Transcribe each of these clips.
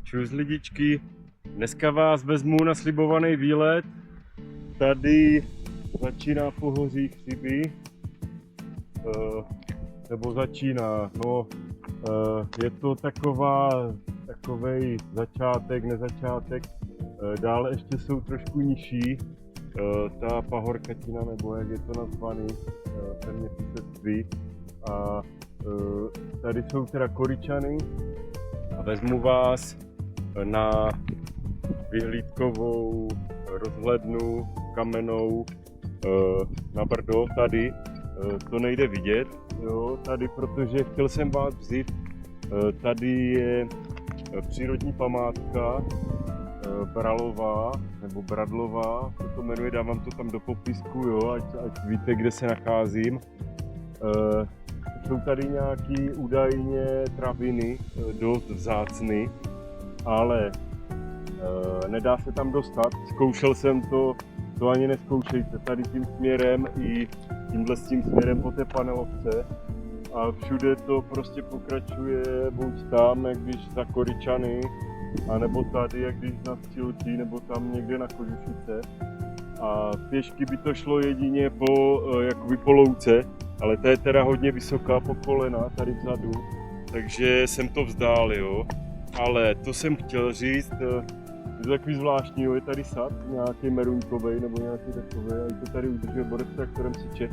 Čus lidičky, dneska vás vezmu na slibovaný výlet. Tady začíná pohoří Chřiby, nebo začíná, no, je to takovej začátek, nezačátek, dále ještě jsou trošku nižší, ta pahorkatina, nebo jak je to nazvaný, ten měsícství. A tady jsou teda Koryčany a vezmu vás na vyhlídkovou rozhlednu kamennou na Brdo. Tady to nejde vidět, jo, tady, protože chtěl jsem vás vzít. Tady je přírodní památka Bralová, nebo Bradlová, co to jmenuje, dávám to tam do popisku, jo, ať víte, kde se nacházím. Jsou tady nějaký údajně traviny, dost vzácny, ale nedá se tam dostat. Zkoušel jsem to ani neskoušejte, tady tím směrem i tímhle s tím směrem po té panelovce. A všude to prostě pokračuje buď tam, jak když za Koryčany, anebo tady, jak když na Střilčí, nebo tam někde na Kožušice. A pěšky by to šlo jedině po louce, ale ta je teda hodně vysoká po kolena tady vzadu, takže jsem to vzdál, jo. Ale to jsem chtěl říct, je to takový zvláštní, jo, je tady sad, nějaký meruňkovej nebo nějaký takový, a i to tady udržuje borec traktorem syče.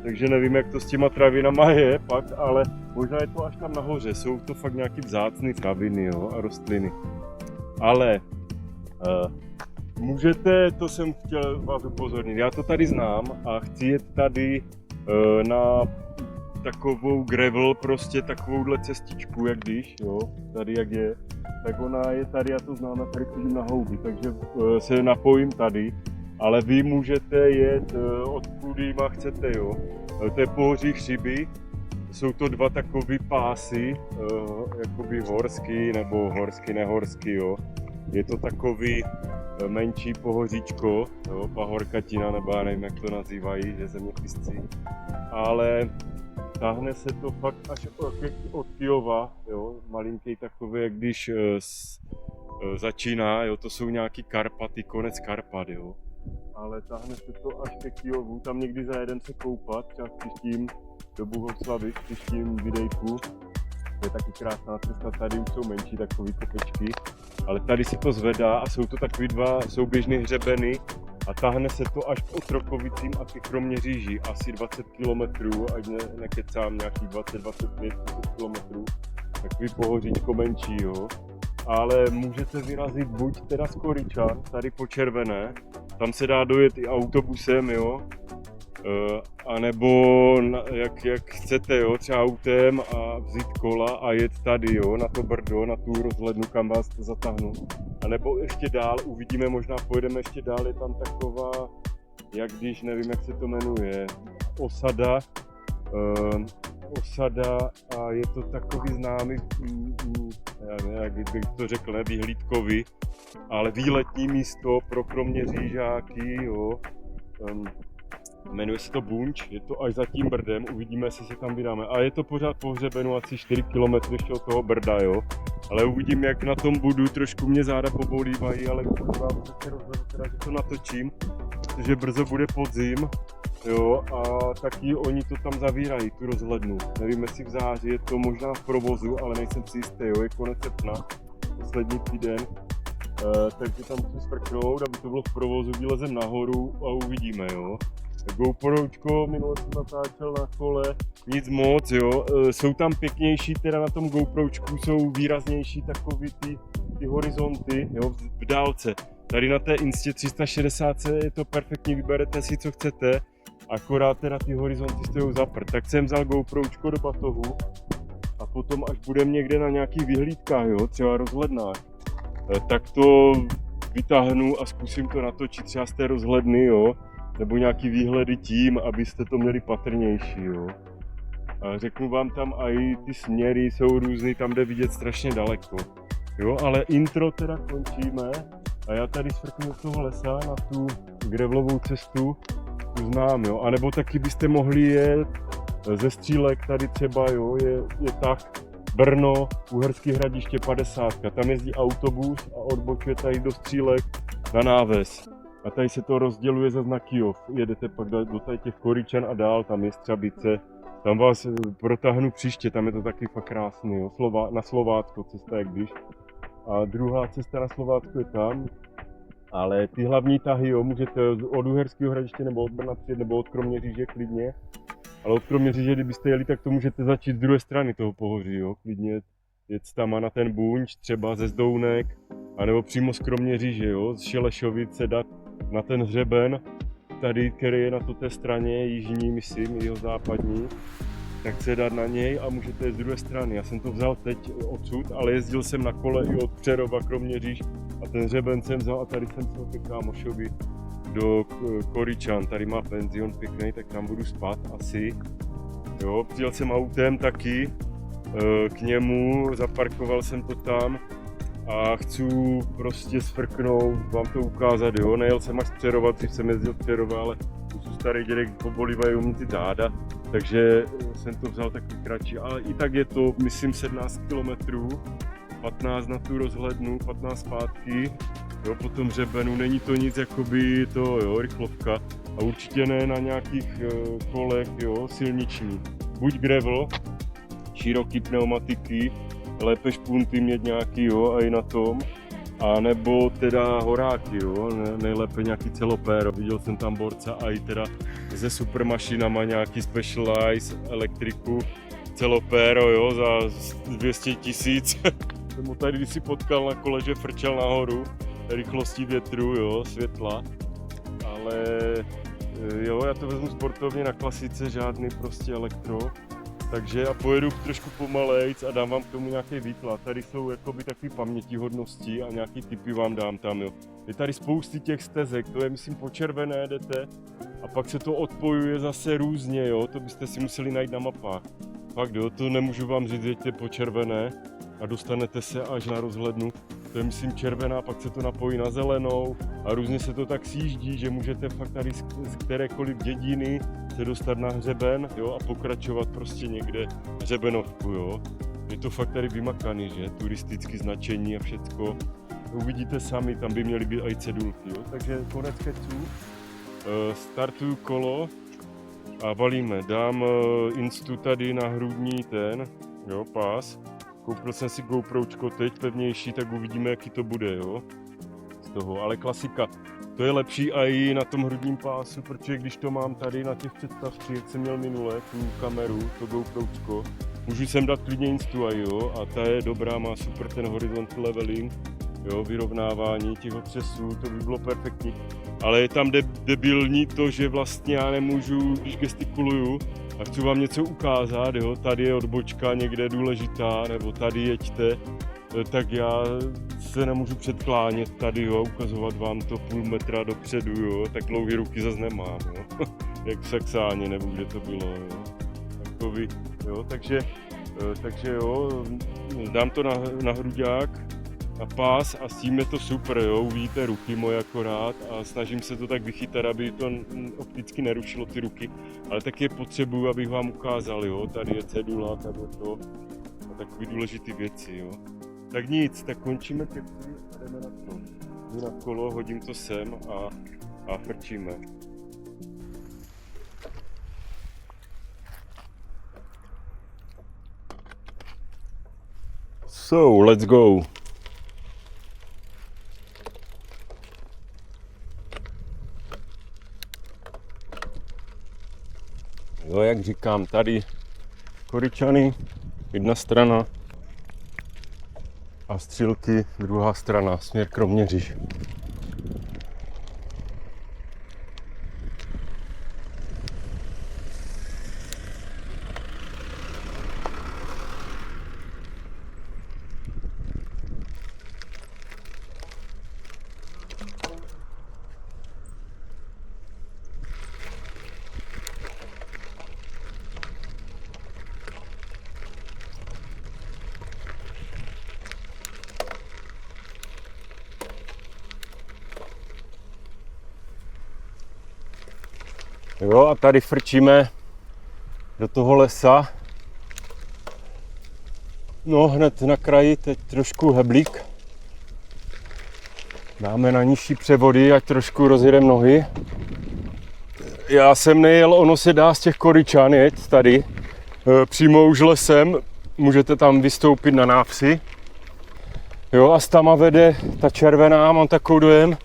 Takže nevím, jak to s těma travinama je pak, ale možná je to až tam nahoře, jsou to fakt nějaký vzácný traviny, jo, a rostliny. Ale můžete, to jsem chtěl vás upozornit, já to tady znám a chci jet tady na takovou gravel, prostě takovouhle cestičku, jak když, jo, tady jak je, tak ona je tady, já to znám, já tady chodím na houby, takže se napojím tady, ale vy můžete jet odkudýma chcete, jo. To je pohoří Chřiby, jsou to dva takový pásy, jakoby horský nebo horský, nehorský, jo. Je to takový menší pohoříčko, jo, pahorkatina, nebo já nevím, jak to nazývají, že zeměpisci, ale táhne se to fakt až od Kyjova, jo, malinký takový, jak když začíná, jo, to jsou nějaký Karpaty, konec Karpat, jo. Ale táhne se to až ke Kyjovu, tam někdy za jeden se koupat, třeba v příštím do Bohoslavy, v příštím videjku. To je taky krásná cesta, tady už jsou menší takový kopečky, ale tady se to zvedá a jsou to takový dva souběžné hřebeny a táhne se to až k Otrokovicím a ke Kroměříži, asi 20 km, ať nekecám, nějakých 20-25 km, takový pohoříčko menší, jo. Ale můžete vyrazit buď teda z Koryčan, tady po Červené, tam se dá dojet i autobusem, jo, anebo jak chcete, jo, třeba autem a vzít kola a jet tady, jo, na to Brdo, na tu rozhlednu, kam vás zatáhnu. A nebo ještě dál, uvidíme, možná pojedeme ještě dál, je tam taková, jak když, nevím, jak se to jmenuje, osada a je to takový známý, já nevím, jak bych to řekl, ne, vyhlídkový, ale výletní místo pro Kroměřížáky, jo. Jmenuje se to Bunč, je to až za tím Brdem, uvidíme, jestli se tam vydáme. A je to pořád po hřebenu, asi 4 km ještě od toho Brda, jo. Ale uvidím, jak na tom budu, trošku mě záda pobolívají, ale vám se rozhodnu teda, že to natočím, protože brzo bude podzim, jo, a taky oni to tam zavírají, tu rozhlednu. Nevím, jestli v září, je to možná v provozu, ale nejsem si jistý, jo, je konec srpna, poslední týden. Takže tam musím sprknout, aby to bylo v provozu, vylezem nahoru a uvidíme, jo. GoPročko, minule jsem natáčel na kole, nic moc, jo. Jsou tam pěknější, teda na tom GoPročku jsou výraznější takový ty horizonty, jo, v dálce. Tady na té Instě 360 je to perfektní, vyberete si, co chcete, akorát teda ty horizonty stojí za prd. Tak jsem vzal GoPročko do batohu a potom, až budeme někde na nějakých vyhlídkách, jo, třeba rozhlednách, tak to vytáhnu a zkusím to natočit třeba z té rozhledny, jo, nebo nějaký výhledy tím, abyste to měli patrnější, jo. A řeknu vám tam i ty směry jsou různý, tam jde vidět strašně daleko, jo, ale intro teda končíme a já tady svrknu z toho lesa na tu gravelovou cestu, tu znám, jo, anebo taky byste mohli jet ze Střílek tady třeba, jo, je tah Brno, Uherské Hradiště 50, tam jezdí autobus a odbočuje tady do Střílek na náves. A tady se to rozděluje zase na Kyjov. Jedete pak do tady těch Koryčan a dál, tam je Střabice. Tam vás protáhnu příště, tam je to taky fakt krásný, jo. Na Slovácko cesta jak když. A druhá cesta na Slovácko je tam. Ale ty hlavní tahy, jo, můžete od Uherského Hradiště nebo od Brna přijet, nebo od Kroměříže klidně. Ale od Kroměříže, kdybyste jeli, tak to můžete začít z druhé strany toho pohoří, jo. Klidně jet tam na ten Bunč, třeba ze Zdounek, anebo přímo z Kroměříže, jo, z Šelešovic se dát na ten hřeben, tady, který je na té straně jižní, myslím, jeho západní, tak se dát na něj a můžete jít z druhé strany. Já jsem to vzal teď odsud, ale jezdil jsem na kole i od Přerova, Kroměříž a ten hřeben jsem vzal a tady jsem se ke kámošovi do Koryčan, tady má penzion pěkný, tak tam budu spát asi. Jo, přijel jsem autem taky k němu, zaparkoval jsem to tam a chci prostě sfrknout, vám to ukázat, jo. Nejel jsem až z Přerova, dřív jsem jezdil z Přerova, ale už jsou starý dědek, pobolívají mi ty záda, takže jsem to vzal takový kratší, ale i tak je to, myslím, 17 km, 15 na tu rozhlednu, 15 zpátky, jo, po tom hřebenu, není to nic jakoby to, jo, rychlovka a určitě ne na nějakých kolech, jo, silniční. Buď gravel, široký pneumatiky, lépe špunty mít nějaký, jo, a i na tom, a nebo teda horáky, jo, nejlépe nějaký celopéro. Viděl jsem tam borca a i teda se supermašinama nějaký Specialized elektriku, celopéro, jo, za 200 000. Jsem ho tady kdysi potkal na kole, že frčel nahoru, rychlostí větru, jo, světla, ale jo, já to vezmu sportovně na klasice, žádný prostě elektro. Takže já pojedu trošku pomalejc a dám vám k tomu nějaký výklad. Tady jsou jakoby takové pamětihodnosti a nějaký tipy vám dám tam, jo. Je tady spousty těch stezek, to je myslím po červené jdete a pak se to odpojuje zase různě, jo. To byste si museli najít na mapách. Fakt jo, to nemůžu vám říct, jeďte po červené a dostanete se až na rozhlednu. To je myslím červená, pak se to napojí na zelenou a různě se to tak sjíždí, že můžete fakt tady z kterékoliv dědiny se dostat na hřeben, jo, a pokračovat prostě někde hřebenovku, jo. Je to fakt tady vymakaný, že, turistické značení a všecko. Uvidíte sami, tam by měly být i cedulky, jo. Takže konec keců, startuju kolo a valíme. Dám Instu tady na hrudní ten, jo, pás. Koupil jsem si GoPročko teď pevnější, tak uvidíme, jaký to bude, jo, z toho, ale klasika. To je lepší i na tom hrudním pásu, protože když to mám tady na těch představcích, jak jsem měl minule, tu kameru, to GoPročko, můžu sem dát klidně Instu, jo, a ta je dobrá, má super ten horizontal leveling, jo, vyrovnávání těch otřesů, to by bylo perfektní. Ale je tam debilní to, že vlastně já nemůžu, když gestikuluju, a chci vám něco ukázat, jo, tady je odbočka někde důležitá, nebo tady jeďte, tak já se nemůžu předklánět tady, jo, ukazovat vám to půl metra dopředu, jo, tak dlouhé ruky zase nemám, jo, jak v Saxáně, nebo kde to bylo, jo, takový, jo, takže jo, dám to na hruďák, na pás a s tím je to super, jo, uvidíte ruky moje akorát a snažím se to tak vychytat, aby to opticky nerušilo ty ruky, ale taky je potřebuju, abych vám ukázal, jo, tady je cedula, tady je to a takové důležité věci, jo. Tak nic, tak končíme keci a jdeme na to. Jdu na kolo, hodím to sem a frčíme. So, let's go. Jo, jak říkám, tady Koryčany, jedna strana a Střílky, druhá strana, směr Kroměříž. Jo, a tady frčíme do toho lesa. No hned na kraji, teď trošku heblík. Dáme na nižší převody, ať trošku rozjedeme nohy. Já jsem nejel, ono se dá z těch Koryčan jet tady. Přímo už lesem, můžete tam vystoupit na návsi. Jo, a stama vede ta červená, mám takový dojem.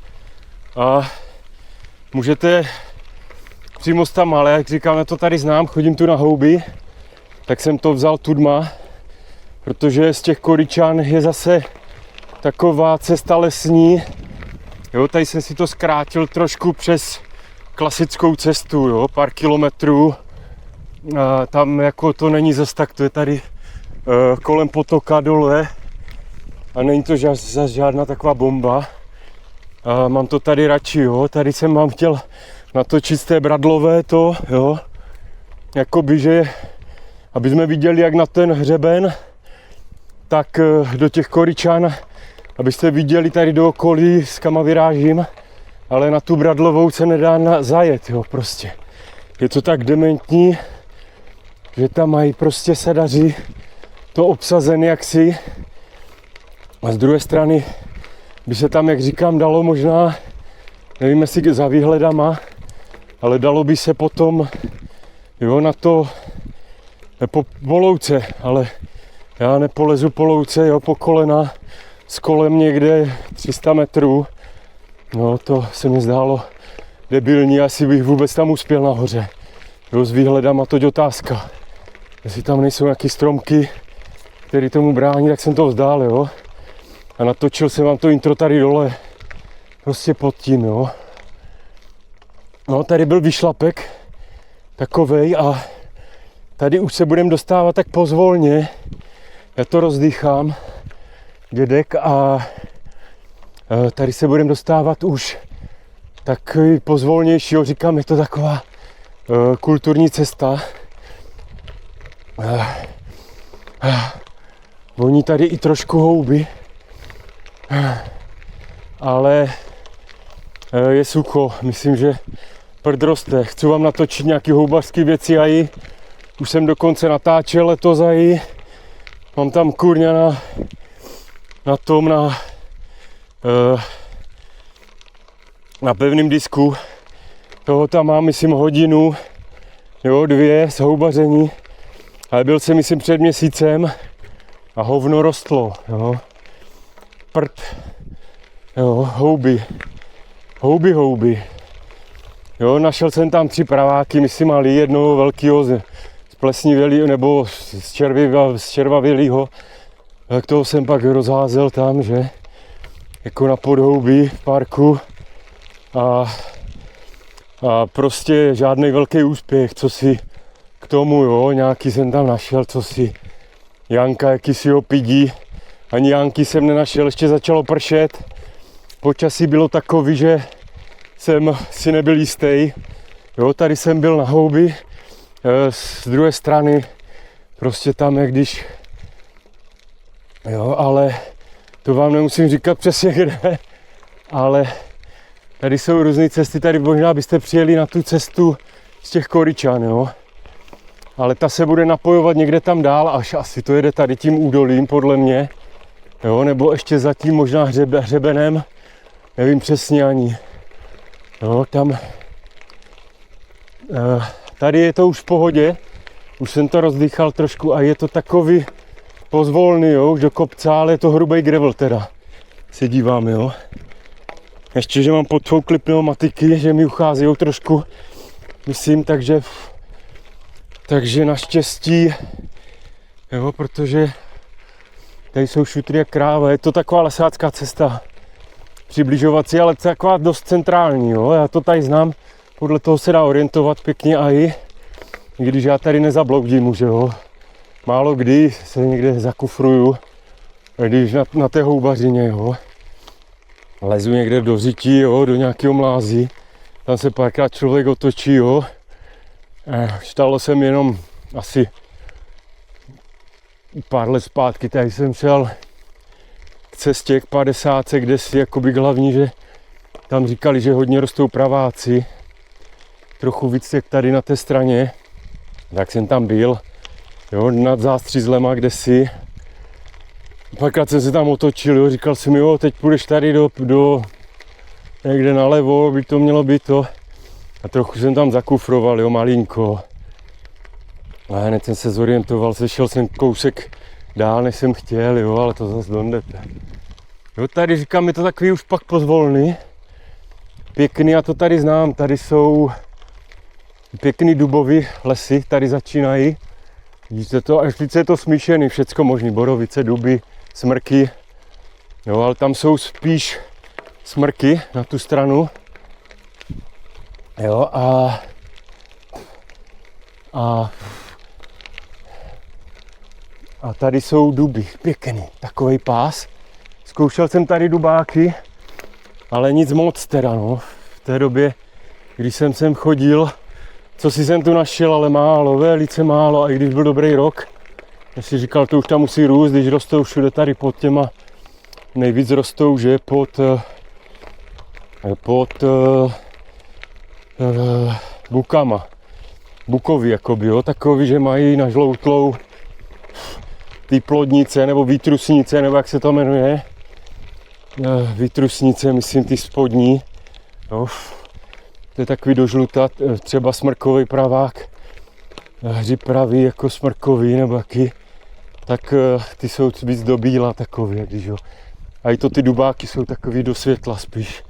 A můžete přímo stama, ale jak říkám, já to tady znám, chodím tu na houby, tak jsem to vzal tudma, protože z těch Koryčan je zase taková cesta lesní. Jo, tady jsem si to zkrátil trošku přes klasickou cestu, jo, pár kilometrů. A tam jako to není zas tak, to je tady kolem potoka dole a není to zas žádná taková bomba. A mám to tady radši, jo, tady jsem vám chtěl natočit z té Bradlové to, jo, jakoby, že aby jsme viděli jak na ten hřeben, tak do těch Koryčan, abyste viděli tady do okolí, s kama vyrážím, ale na tu Bradlovou se nedá zajet, jo, prostě. Je to tak dementní, že tam mají prostě sadaři to obsazené jaksi. A z druhé strany by se tam, jak říkám, dalo možná, nevím jestli za výhledama, ale dalo by se potom, jo, na to po louce, ale já nepolezu po louce, jo, po kolena, s kolem někde 300 metrů. No to se mi zdálo debilní, asi bych vůbec tam uspěl nahoře. Jo, s výhledama to je otázka. Jestli tam nejsou nějaké stromky, které tomu brání, tak jsem to vzdál, jo. A natočil jsem vám to intro tady dole, prostě pod tím, jo. No, tady byl vyšlapek, takovej, a tady už se budeme dostávat tak pozvolně. Já to rozdýchám, dědek, a tady se budeme dostávat už tak pozvolnějšího, říkám, je to taková kulturní cesta. Voní tady i trošku houby, ale je sucho, myslím, že prd roste. Chci vám natočit nějaký houbařský věci ají. Už jsem dokonce natáčel letos ají. Mám tam kurňa na pevném disku. Toho tam mám, myslím, hodinu, jo, 2 z houbaření. Ale byl jsem, myslím, před měsícem a hovno rostlo, jo. Prd, jo, houby. Jo, našel jsem tam 3 praváky, myslím, malý, jednoho velkýho z plesnivělýho nebo z červavělýho. Tak toho jsem pak rozházel tam, že, jako na podhoubí v parku. A prostě žádný velký úspěch, co si k tomu, jo, nějaký jsem tam našel, co si Janka, jaký si ho pidí. Ani Janky jsem nenašel, ještě začalo pršet. Počasí bylo takový, že jsem si nebyl jistý. Jo, tady jsem byl na houbi, z druhé strany prostě tam, jak když, jo, ale to vám nemusím říkat přesně kde, ale tady jsou různé cesty, tady možná byste přijeli na tu cestu z těch Koryčan, jo. Ale ta se bude napojovat někde tam dál, až asi to jede tady tím údolím, podle mě. Jo, nebo ještě za tím možná hřebenem, nevím přesně ani. Jo, tam, tady je to už v pohodě, už jsem to rozdýchal trošku a je to takový pozvolný, jo, už do kopce, ale je to hrubý gravel teda, se dívám, jo. Ještě, že mám podfoukly pneumatiky, že mi ucházejí trošku, myslím, takže naštěstí, jo, protože tady jsou šutry jak kráva, je to taková lesácká cesta, přibližovací, ale taková dost centrální, jo, já to tady znám, podle toho se dá orientovat pěkně a i když já tady nezabloudím už, jo, málo kdy se někde zakufruju, když na té houbařině, jo, lezu někde do řití, jo, do nějakého mlází, tam se párkrát člověk otočí, jo, stalo se mi jenom asi pár let zpátky, tady jsem šel k cestě k 50, kde si jakoby hlavní, že tam říkali, že hodně rostou praváci, trochu víc jak tady na té straně, tak jsem tam byl, jo, nad zástřízlema kdesi Párkrát jsem se tam otočil, jo, říkal jsem, jo, teď půjdeš tady do někde nalevo, by to mělo být to. A trochu jsem tam zakufroval, jo, malinko. A hned jsem se zorientoval, sešel jsem kousek dál, než jsem chtěl, jo, ale to zase dondete. Jo, tady říkám, je to takový už pak pozvolný. Pěkný, já to tady znám, tady jsou pěkný dubový lesy, tady začínají. Vidíte to, a teď je to smíšený, všecko možný, borovice, duby, smrky. Jo, ale tam jsou spíš smrky na tu stranu. Jo, a tady jsou duby, pěkný, takovej pás. Zkoušel jsem tady dubáky, ale nic moc teda, no. V té době, když jsem sem chodil, co si jsem tu našel, ale málo, velice málo, a i když byl dobrý rok, já si říkal, to už tam musí růst, když rostou všude tady pod těma, nejvíc rostou, že pod bukama, bukoví jakoby, jo, takový, že mají na žloutlou ty plodnice, nebo výtrusnice, nebo jak se to jmenuje, výtrusnice, myslím ty spodní, jo. To je takový dožlutat, třeba smrkový pravák, hřib pravý jako smrkový nebo jaký, tak ty jsou víc do bíla takový, když jo. A i to ty dubáky jsou takový do světla spíš,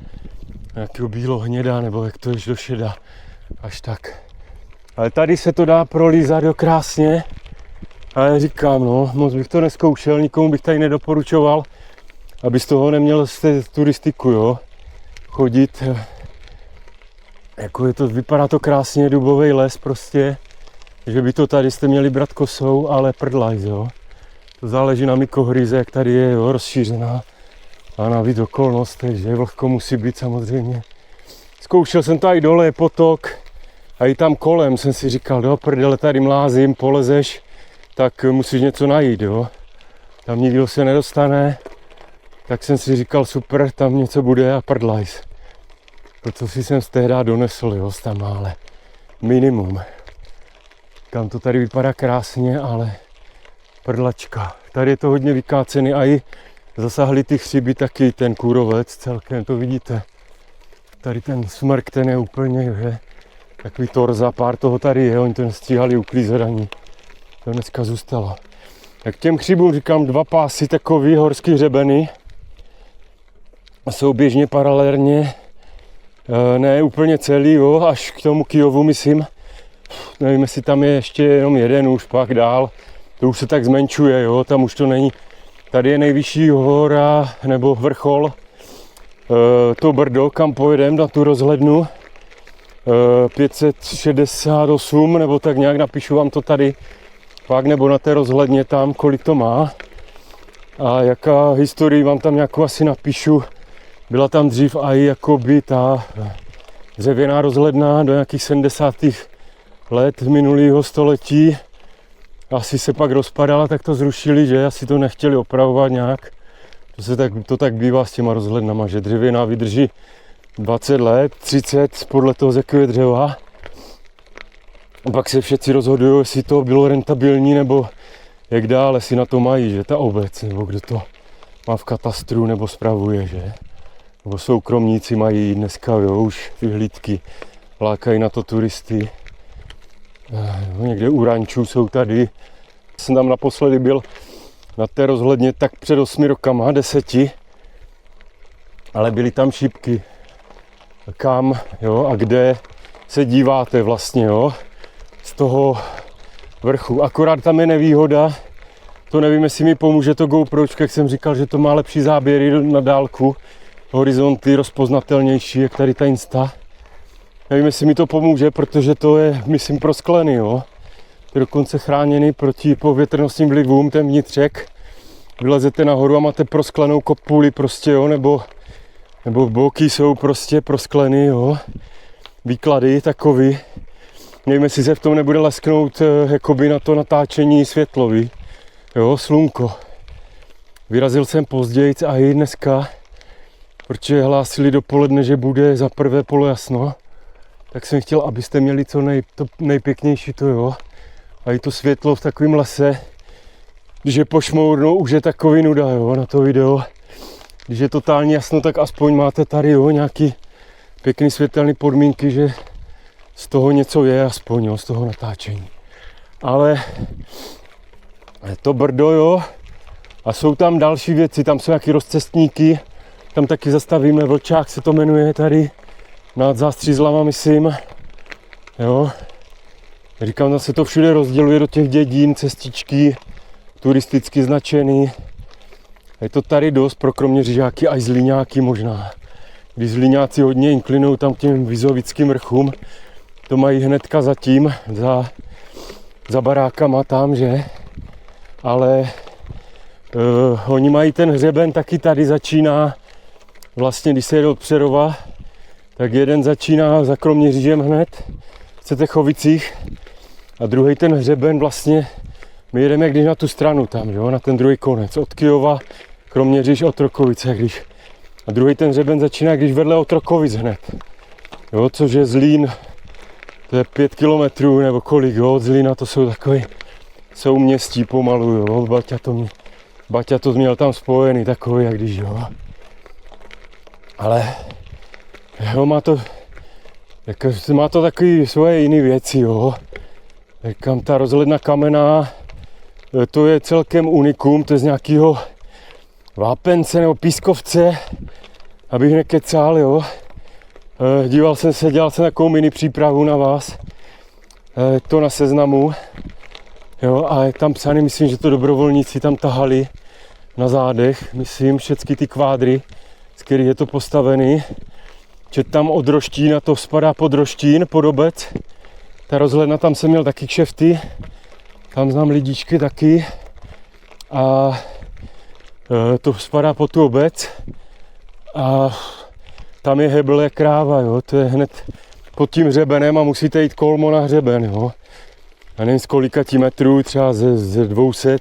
jakého bílo hnědá nebo jak to je do šedá, až tak. Ale tady se to dá prolízat jo krásně, ale říkám, no, moc bych to nezkoušel, nikomu bych tady nedoporučoval, aby z toho neměl turistiku, jo, chodit. Jako je to, vypadá to krásně, dubový les prostě, že by to tady jste měli brát kosou, ale prdlajs, jo. To záleží na mykohryze, jak tady je, jo, rozšířená. A navíc okolnostech, že vlhko musí být samozřejmě. Zkoušel jsem to i dole, je potok, a i tam kolem jsem si říkal, do prdele, tady mlázím, polezeš, tak musíš něco najít, jo. Tam nikdo se nedostane, tak jsem si říkal, super, tam něco bude a prdlajs. To, co si jsem z tehdy donesl, jo, tam ale minimum. Tam to tady vypadá krásně, ale prdlačka. Tady je to hodně vykácený a i zasahli ty chřiby taky ten kůrovec celkem, to vidíte. Tady ten smrk, ten je úplně, že takový torza, pár toho tady je, oni to nestíhali uklízet ani. To dneska zůstalo. Tak těm chřibům říkám 2 pásy takový horský hřebeny. Jsou běžně paralelně. Ne úplně celý, jo, až k tomu Kyjovu, myslím. Nevím, jestli tam je ještě jenom jeden už pak dál. To už se tak zmenšuje, jo, tam už to není. Tady je nejvyšší hora, nebo vrchol, to Brdo, kam pojedeme na tu rozhlednu. 568, nebo tak nějak, napíšu vám to tady. Pak nebo na té rozhledně tam, kolik to má. A jaká historii vám tam nějakou asi napíšu. Byla tam dřív i jakoby ta dřevěná rozhledna do nějakých 70. let minulého století. Asi se pak rozpadala, tak to zrušili, že asi to nechtěli opravovat nějak. To tak bývá s těma rozhlednama, že dřevěná vydrží 20 let, 30, podle toho z jakého dřeva. A pak se všetci rozhodují, jestli to bylo rentabilní, nebo jak dál, jestli na to mají, že ta obec, nebo kdo to má v katastru, nebo spravuje, že. Nebo soukromníci mají dneska, jo, už vyhlídky, lákají na to turisty. Někde u rančů jsou tady. Jsem tam naposledy byl na té rozhledně tak před 8 rokama, 10. Ale byly tam šípky. Kam, jo, a kde se díváte vlastně, jo, z toho vrchu. Akorát tam je nevýhoda, to nevím, jestli mi pomůže to GoPročko, jak jsem říkal, že to má lepší záběry na dálku, horizonty rozpoznatelnější, jak tady ta Insta. Nevím, jestli mi to pomůže, protože to je, myslím, prosklený, jo. Je dokonce chráněný proti povětrnostním vlivům, ten vnitřek. Vylezete nahoru a máte prosklenou kopuli prostě, jo, nebo boky jsou prostě prosklený, jo. Výklady takový. Nevím, jestli se v tom nebude lesknout jakoby na to natáčení světlový. Jo, slunko. Vyrazil jsem později a i dneska, protože hlásili dopoledne, že bude za prvé polojasno. Tak jsem chtěl, abyste měli to nejpěknější to, jo. A i to světlo v takovém lese. když je pošmournou, už je takový nuda, jo, na to video. Když je totálně jasno, tak aspoň máte tady, jo, nějaký pěkný světelný podmínky, že z toho něco je aspoň, jo, z toho natáčení. Ale je to Brdo, jo. A jsou tam další věci, tam jsou nějaký rozcestníky, tam taky zastavíme, Vlčák se to jmenuje tady, nad Zástřízlama, myslím, jo. Říkám, tam se to všude rozděluje do těch dědin, cestičky, turisticky značený. Je to tady dost pro kroměřížáky a i Zlíňáky možná. Když Zlíňáci hodně inklinují tam k těm Vizovickým vrchům, to mají hnedka zatím, za barákama tam, že? Ale oni mají ten hřeben taky tady začíná, vlastně když se jede od Přerova, tak jeden začíná za Kroměřížem hned, v Cetechovicích, a druhý ten hřeben vlastně, my jedeme když na tu stranu tam, jo, na ten druhý konec, od Kyjova, Kroměříž, Otrokovice, když. A druhý ten hřeben začíná, když vedle Otrokovic hned, jo, což je Zlín, to je 5 kilometrů nebo kolik, jo, od Zlína to jsou takový souměstí pomalu, jo, Baťa to měl tam spojený takový, jak když, jo. Ale jo, má to takový svoje jiné věci, jo. Říkám, ta rozhledna kamenná, to je celkem unikum, to je z nějakého Vápence nebo Pískovce, abych nekecal, jo. Dělal jsem takovou mini přípravu na vás, to na Seznamu, jo, a je tam psaný, myslím, že to dobrovolníci tam tahali na zádech, myslím, všechny ty kvádry, z kterých je to postavený, že tam od Roštína, to spadá pod Roštín, pod obec, ta rozhledna, tam jsem měl taky kšefty, tam znám lidičky taky a to spadá pod tu obec a tam je hebl jak kráva, jo, to je hned pod tím hřebenem a musíte jít kolmo na hřeben, jo. A nevím z kolika metrů, třeba ze 200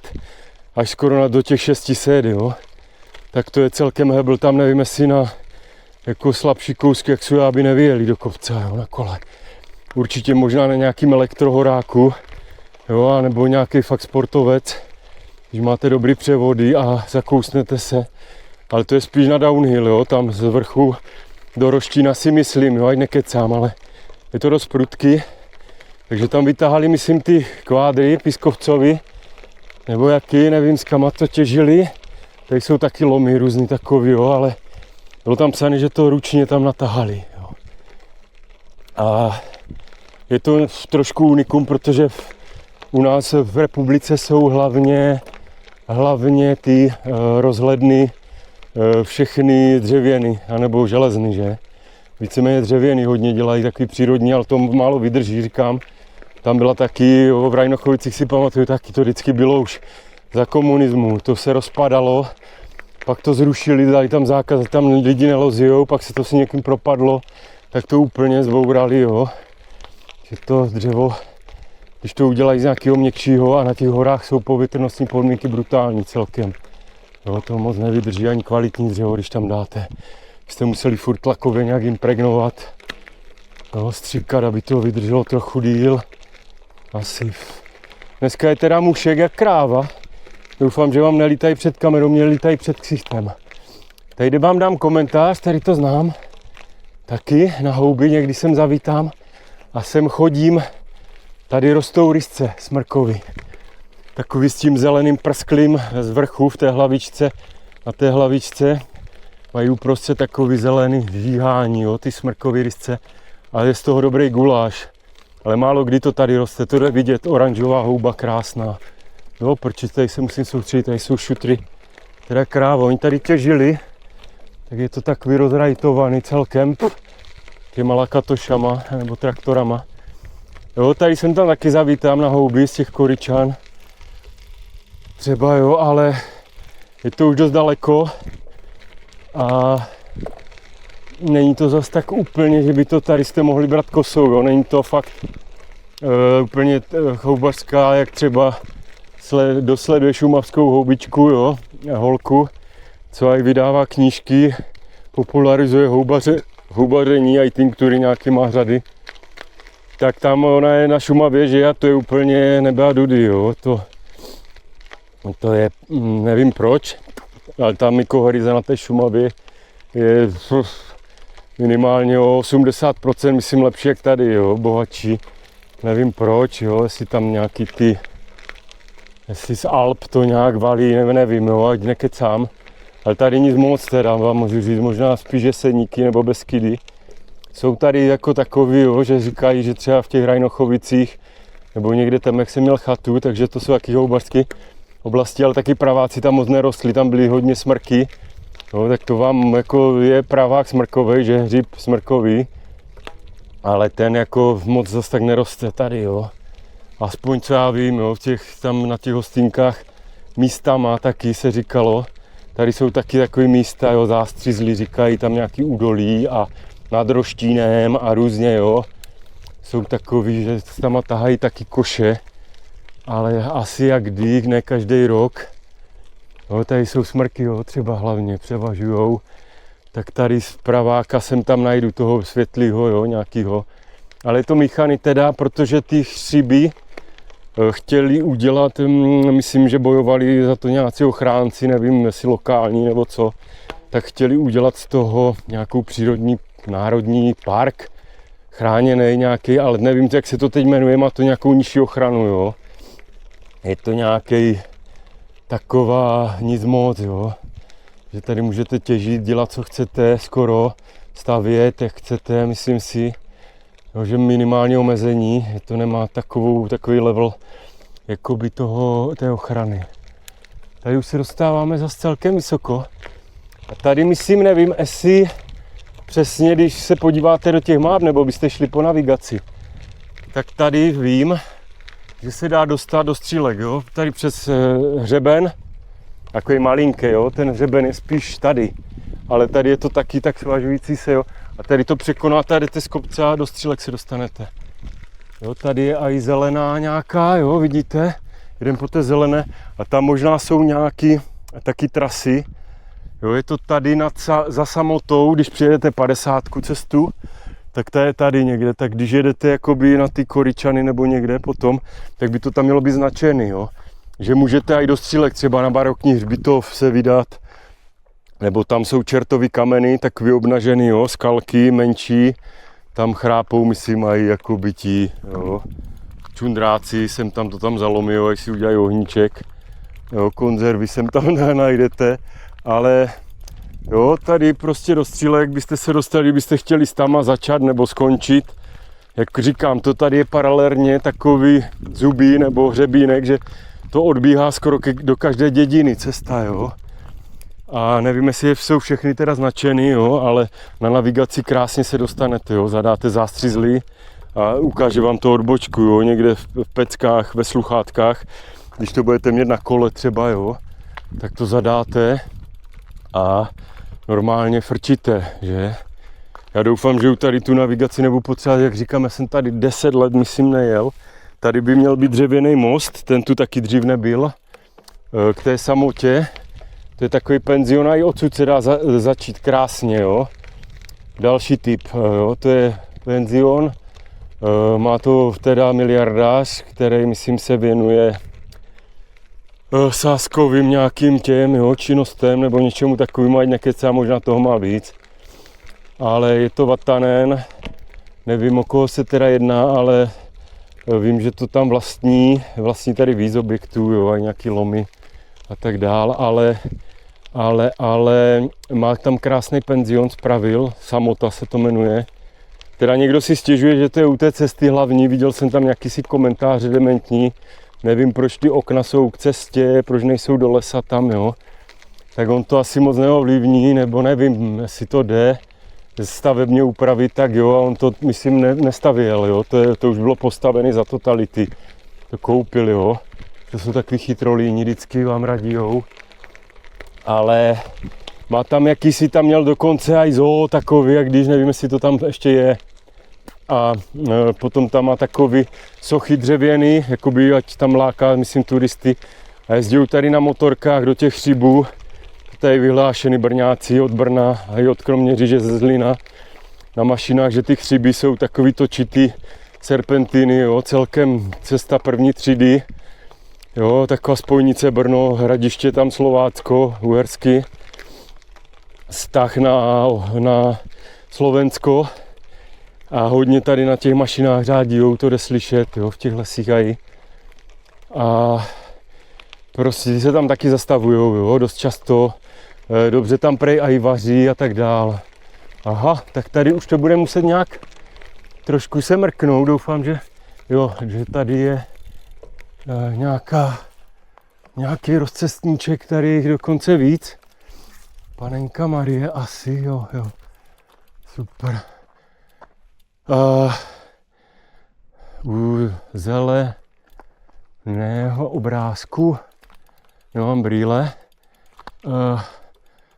až skoro do těch 600, jo. Tak to je celkem hebl, tam nevím, jestli na jako slabší kousky, jak jsou, aby nevyjeli do kopce, jo, na kole. Určitě možná na nějakým elektrohoráku, jo, nebo nějaký fakt sportovec, když máte dobrý převody a zakousnete se. Ale to je spíš na downhill, jo, tam z vrchu do Roštína si myslím, jo, ať nekecám, ale je to dost prudky. Takže tam vytahali, myslím, ty kvádry Pískovcovi, nebo jaký, nevím, s kama to těžili. Tady jsou taky lomy různý takový, jo, ale bylo tam psané, že to ručně tam natahali, jo. A je to trošku unikum, protože u nás v republice jsou hlavně ty rozhledny všechny dřevěny, anebo železny, že? Víceméně dřevěny hodně dělají, takový přírodní, ale to málo vydrží, říkám. Tam byla taky, jo, v Rajnochovicích si pamatuju, taky to vždycky bylo už za komunismu, to se rozpadalo, pak to zrušili, dali tam zákaz, tam lidi nelozijou, pak se to si někým propadlo, tak to úplně zbourali, jo. Že to dřevo, když to udělají z nějakého měkčího a na těch horách jsou povětrnostní podmínky brutální celkem. Jo, to moc nevydrží ani kvalitní dřevo, když tam dáte. Jste museli furt tlakově nějak impregnovat, jo, stříkat, aby to vydrželo trochu díl. Asi. Dneska je teda mušek jak kráva. Doufám, že vám nelítají před kamerou, mě lítají před ksichtem. Tady vám dám komentář, tady to znám. Taky na houby, někdy sem zavítám a sem chodím. Tady rostou rysce smrkovy. Takový s tím zeleným prsklým z vrchu v té hlavičce. Na té hlavičce mají uprostřed takový zelený žíhání, jo, ty smrkový rysce. Ale je z toho dobrý guláš. Ale málo kdy to tady roste, to jde vidět, oranžová houba krásná. Jo, protože tady se musím soustředit, tady jsou šutry. Teda kráva, oni tady těžili, tak je to tak vyrozrajtovaný celkem těma lakatošama nebo traktorama. Jo, tady jsem tam taky zavítám na houby z těch Koryčan. Třeba jo, ale je to už dost daleko a není to zas tak úplně, že by to tady jste mohli brát kosou, jo. Není to fakt úplně houbařská, jak třeba dosleduje šumavskou houbičku, jo, holku, co aj vydává knížky, popularizuje houbaření a i tinktury nějaké má řady. Tak tam ona je na Šumavě, že a to je úplně nebe a dudy, jo. To je, nevím proč, ale ta mykohoryza na té Šumavě je minimálně o 80%, myslím, lepší jak tady, jo, bohatší. Nevím proč, jo, jestli tam nějaký jestli z Alp to nějak valí, nevím, jo, ať nekecám. Ale tady nic moc teda, vám můžu říct, možná spíš Jeseníky nebo Beskydy. Jsou tady jako takový, jo, že říkají, že třeba v těch Rajnochovicích nebo někde tam, jak jsem měl chatu, takže to jsou taky houbařské oblasti, ale taky praváci tam moc nerostly, tam byly hodně smrky. No, tak to vám jako je pravák smrkový, že hřib smrkový, ale ten jako moc zase tak neroste tady, jo. Aspoň co já vím, jo, tam na těch hostínkách místama taky se říkalo, tady jsou taky takový místa, jo, zástřizlí, říkají tam nějaký údolí a nad Roštínem a různě, jo. Jsou takový, že tam tahají taky koše, ale asi jak kdy, ne každý rok. Jo, tady jsou smrky, jo, třeba hlavně převažujou. Tak tady z praváka sem tam najdu toho světlýho, jo, nějakýho. Ale je to míchaný teda, protože ty hřiby chtěli udělat, myslím, že bojovali za to nějací ochránci, nevím, jestli lokální nebo co, tak chtěli udělat z toho nějakou přírodní národní park, chráněný nějaký, ale nevím, jak se to teď jmenuje, má to nějakou nižší ochranu, jo. Je to nějaký taková nic moc, jo. Že tady můžete těžit, dělat co chcete, skoro stavět, jak chcete, myslím si, jo, že minimální omezení, to nemá takový level jakoby té ochrany. Tady už se dostáváme zase celkem vysoko. A tady myslím, nevím, jestli přesně, když se podíváte do těch map, nebo byste šli po navigaci, tak tady vím, že se dá dostat do Střílek, jo, tady přes hřeben, takový malinký, jo, ten hřeben je spíš tady, ale tady je to taky tak svažující se, jo, a tady to překonáte a jdete z kopce a do Střílek se dostanete. Jo, tady je i zelená nějaká, jo, vidíte, jdem po té zelené a tam možná jsou nějaký taky trasy, jo, je to tady za Samotou, když přijedete 50 cestu, tak ta je tady někde, tak když jedete jakoby na ty Koryčany nebo někde potom, tak by to tam mělo být značený, jo. Že můžete i do Střílek, třeba na barokní hřbitov se vydat, nebo tam jsou čertový kameny, takový obnažený, jo, skalky menší, tam chrápou, myslím, mají jakoby ti, jo, čundráci, sem tam to tam zalomí, jo, si udělají ohníček, jo, konzervy sem tam najdete, ale jo, tady prostě do Střílek byste se dostali, byste chtěli s tama začat nebo skončit. Jak říkám, to tady je paralelně takový zubí nebo hřebínek, že to odbíhá skoro do každé dědiny cesta, jo. A nevím, jestli jsou všechny teda značený, jo, ale na navigaci krásně se dostanete, jo. Zadáte zástřizlí a ukáže vám to odbočku, jo, někde v peckách, ve sluchátkách. Když to budete mít na kole třeba, jo, tak to zadáte a normálně frčíte, že? Já doufám, že tady tu navigaci nebudu potřebovat, jak říkám, já jsem tady 10 let, myslím, nejel. Tady by měl být dřevěný most, ten tu taky dřív nebyl, k té Samotě. To je takový penzion a i odsud se dá začít krásně, jo. Další typ, jo, to je penzion, má to teda miliardář, který, myslím, se věnuje sázkovým nějakým těm, jo, činnostem nebo něčemu takovým, ať nekecá, možná toho má víc. Ale je to Vatanen, nevím, o koho se teda jedná, ale vím, že to tam vlastní tady víc objektů, jo, a nějaký lomy a tak dál, ale má tam krásný penzion, spravil, Samota se to jmenuje. Teda někdo si stěžuje, že to je u té cesty hlavní, viděl jsem tam nějaký si komentář dementní, nevím, proč ty okna jsou k cestě, proč nejsou do lesa tam, jo. Tak on to asi moc neovlivní, nebo nevím, jestli to jde stavebně upravit, tak jo, a on to, myslím, nestavěl, jo. To už bylo postavené za totality. To koupil, jo. To jsou takový chytrolíni, vždycky vám radijou. Ale má tam jakýsi, tam měl dokonce i zoo takový, jak když nevím, jestli to tam ještě je. A potom tam má takový sochy dřevěný, jakoby ať tam láká, myslím, turisty. A jezdí tady na motorkách do těch hřibů. Tady vyhlášený Brňáci od Brna a i od Kroměříže ze Zlína. Na mašinách, že ty hřiby jsou takový točitý serpentiny, jo, celkem cesta první třídy. Jo, taková spojnice Brno, Hradiště, tam Slovácko, Uhersky, vztah na Slovensko a hodně tady na těch mašinách řádí, to jde slyšet, jo, v těch lesích aj. A prostě se tam taky zastavujou, jo, dost často, dobře tam prej aj vaří a tak dál. Aha, tak tady už to bude muset nějak trošku se mrknout, doufám, že tady je nějaký rozcestníček, tady jich dokonce víc. Panenka Marie asi, jo, super. U zeleného obrázku, nemám brýle,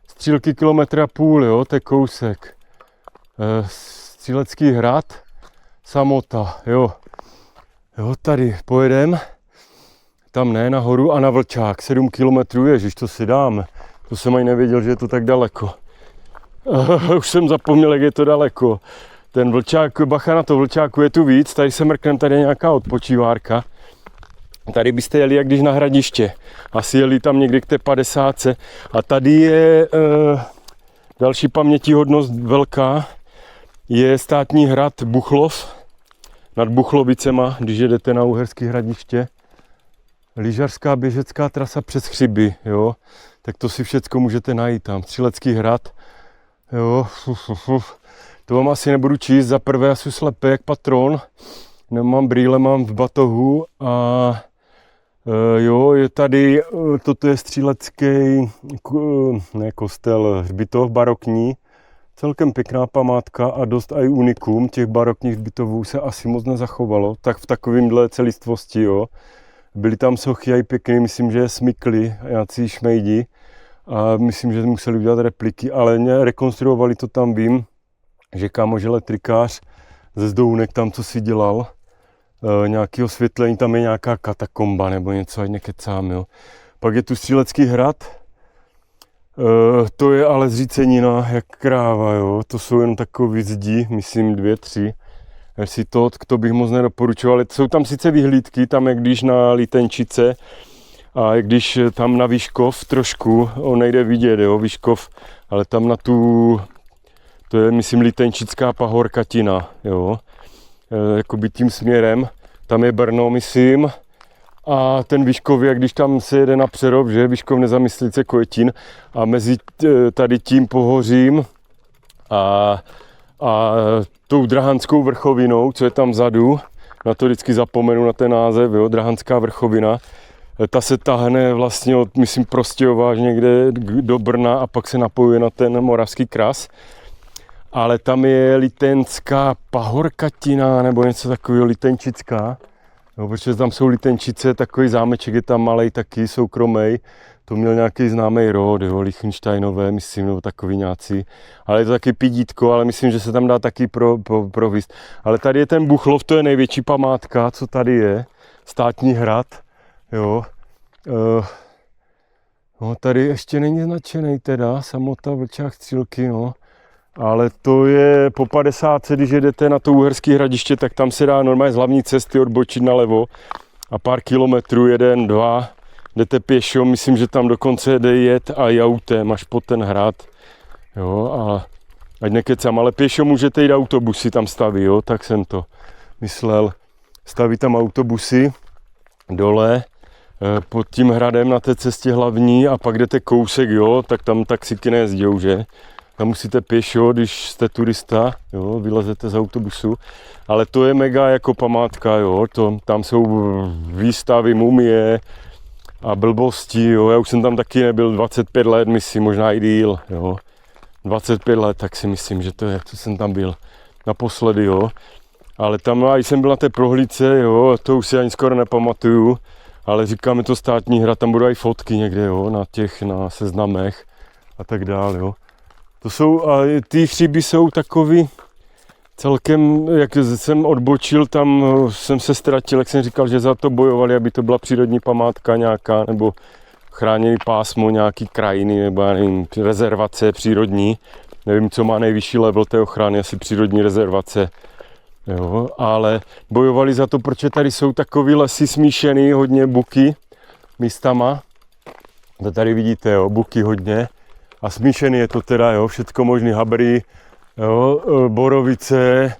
střílky 1,5 kilometra, jo, to je kousek. Střílecký hrad, Samota, jo, tady pojedem, tam ne, nahoru a na Vlčák, 7 kilometrů, ježiš, to si dáme, to jsem ani nevěděl, že je to tak daleko. Už jsem zapomněl, jak je to daleko. Ten Vlčák, bacha na to, Vlčáku je tu víc, tady se mrknem, tady je nějaká odpočívárka. Tady byste jeli jak když na Hradiště, asi jeli tam někdy k té 50. A tady je další pamětihodnost velká, je státní hrad Buchlov, nad Buchlovicema, když jedete na Uherské Hradiště. Lyžařská běžecká trasa přes Chřiby, jo, tak to si všecko můžete najít tam. Střílecký hrad, jo, to vám asi nebudu číst, za prvé já jsem slepý jak patron, nemám brýle, mám v batohu a jo, je tady, toto je střílecký, ne kostel, hřbitov barokní, celkem pěkná památka a dost aj unikum, těch barokních hřbitovů se asi moc nezachovalo, tak v takovémhle celistvosti, jo. Byly tam sochy aj pěkný, myslím, že je smykly, nějací šmejdi a myslím, že museli udělat repliky, ale rekonstruovali to tam, vím, že kámoš elektrikář ze Zdounek tam co si dělal, nějaké osvětlení, tam je nějaká katakomba nebo něco, ať nekecám, jo. Pak je tu Střílecký hrad, to je ale zřícenina jak kráva, jo, to jsou jen takový zdi, myslím 2, 3. Jestli to bych moc nedoporučoval. Jsou tam sice vyhlídky, tam je když na Lítenčice a když tam na Výškov trošku, on nejde vidět, jo, Výškov, ale tam na tu, to je myslím Lítenčická pahorkatina, jo, jakoby tím směrem, tam je Brno, myslím, a ten Výškov je, když tam se jede na Přerov, že, Výškov Nezamyslice Kojetín a mezi tady tím pohořím a tou Drahanskou vrchovinou, co je tam vzadu, na to vždycky zapomenu na ten název, jo, Drahanská vrchovina, ta se tahne vlastně od, myslím, Prostějova až někde do Brna a pak se napojuje na ten Moravský kras. Ale tam je Litenská pahorkatina nebo něco takového, Litenčická, no, protože tam jsou Litenčice, takový zámeček je tam malej taky, soukromej. To měl nějaký známý rod, jo, Lichtensteinové, myslím, nebo takový nějací. Ale je to taky pidítko, ale myslím, že se tam dá taky províst. Ale tady je ten Buchlov, to je největší památka, co tady je. Státní hrad, jo. No, tady ještě není značený teda, Samota, Vlčák, Střílky, no. Ale to je po 50, když jedete na to Uherské Hradiště, tak tam se dá normálně z hlavní cesty odbočit nalevo. A pár kilometrů, 1, 2, jdete pěšo, myslím, že tam dokonce jde jet a autem až po ten hrad, jo, a ať nekecám, ale pěšo můžete jít autobusy tam staví, jo, tak jsem to myslel. Staví tam autobusy dole pod tím hradem na té cestě hlavní a pak jdete kousek, jo, tak tam taxiky nejezdějou, že? Tam musíte pěšo, když jste turista, jo, vylezete z autobusu, ale to je mega jako památka, jo, tam jsou výstavy, mumie a blbosti, jo, já už jsem tam taky nebyl 25 let, myslím, možná i díl, jo, 25 let, tak si myslím, že to je, co jsem tam byl naposledy, jo, ale tam, a jsem byl na té prohlídce, jo, to už si ani skoro nepamatuju, ale říkáme to státní hra, tam budou i fotky někde, jo, na seznamech a tak dále, jo. To jsou, a ty Chřiby jsou takový celkem, jak jsem odbočil, tam jsem se ztratil, jak jsem říkal, že za to bojovali, aby to byla přírodní památka nějaká, nebo chráněný pásmo nějaký krajiny, nebo já nevím, rezervace přírodní. Nevím, co má nejvyšší level té ochrany, asi přírodní rezervace. Jo, ale bojovali za to, protože tady jsou takový lesy smíšený, hodně buky, místama. To tady vidíte, jo, buky hodně. A smíšený je to teda, jo, všecko možný, habry, jo, borovice,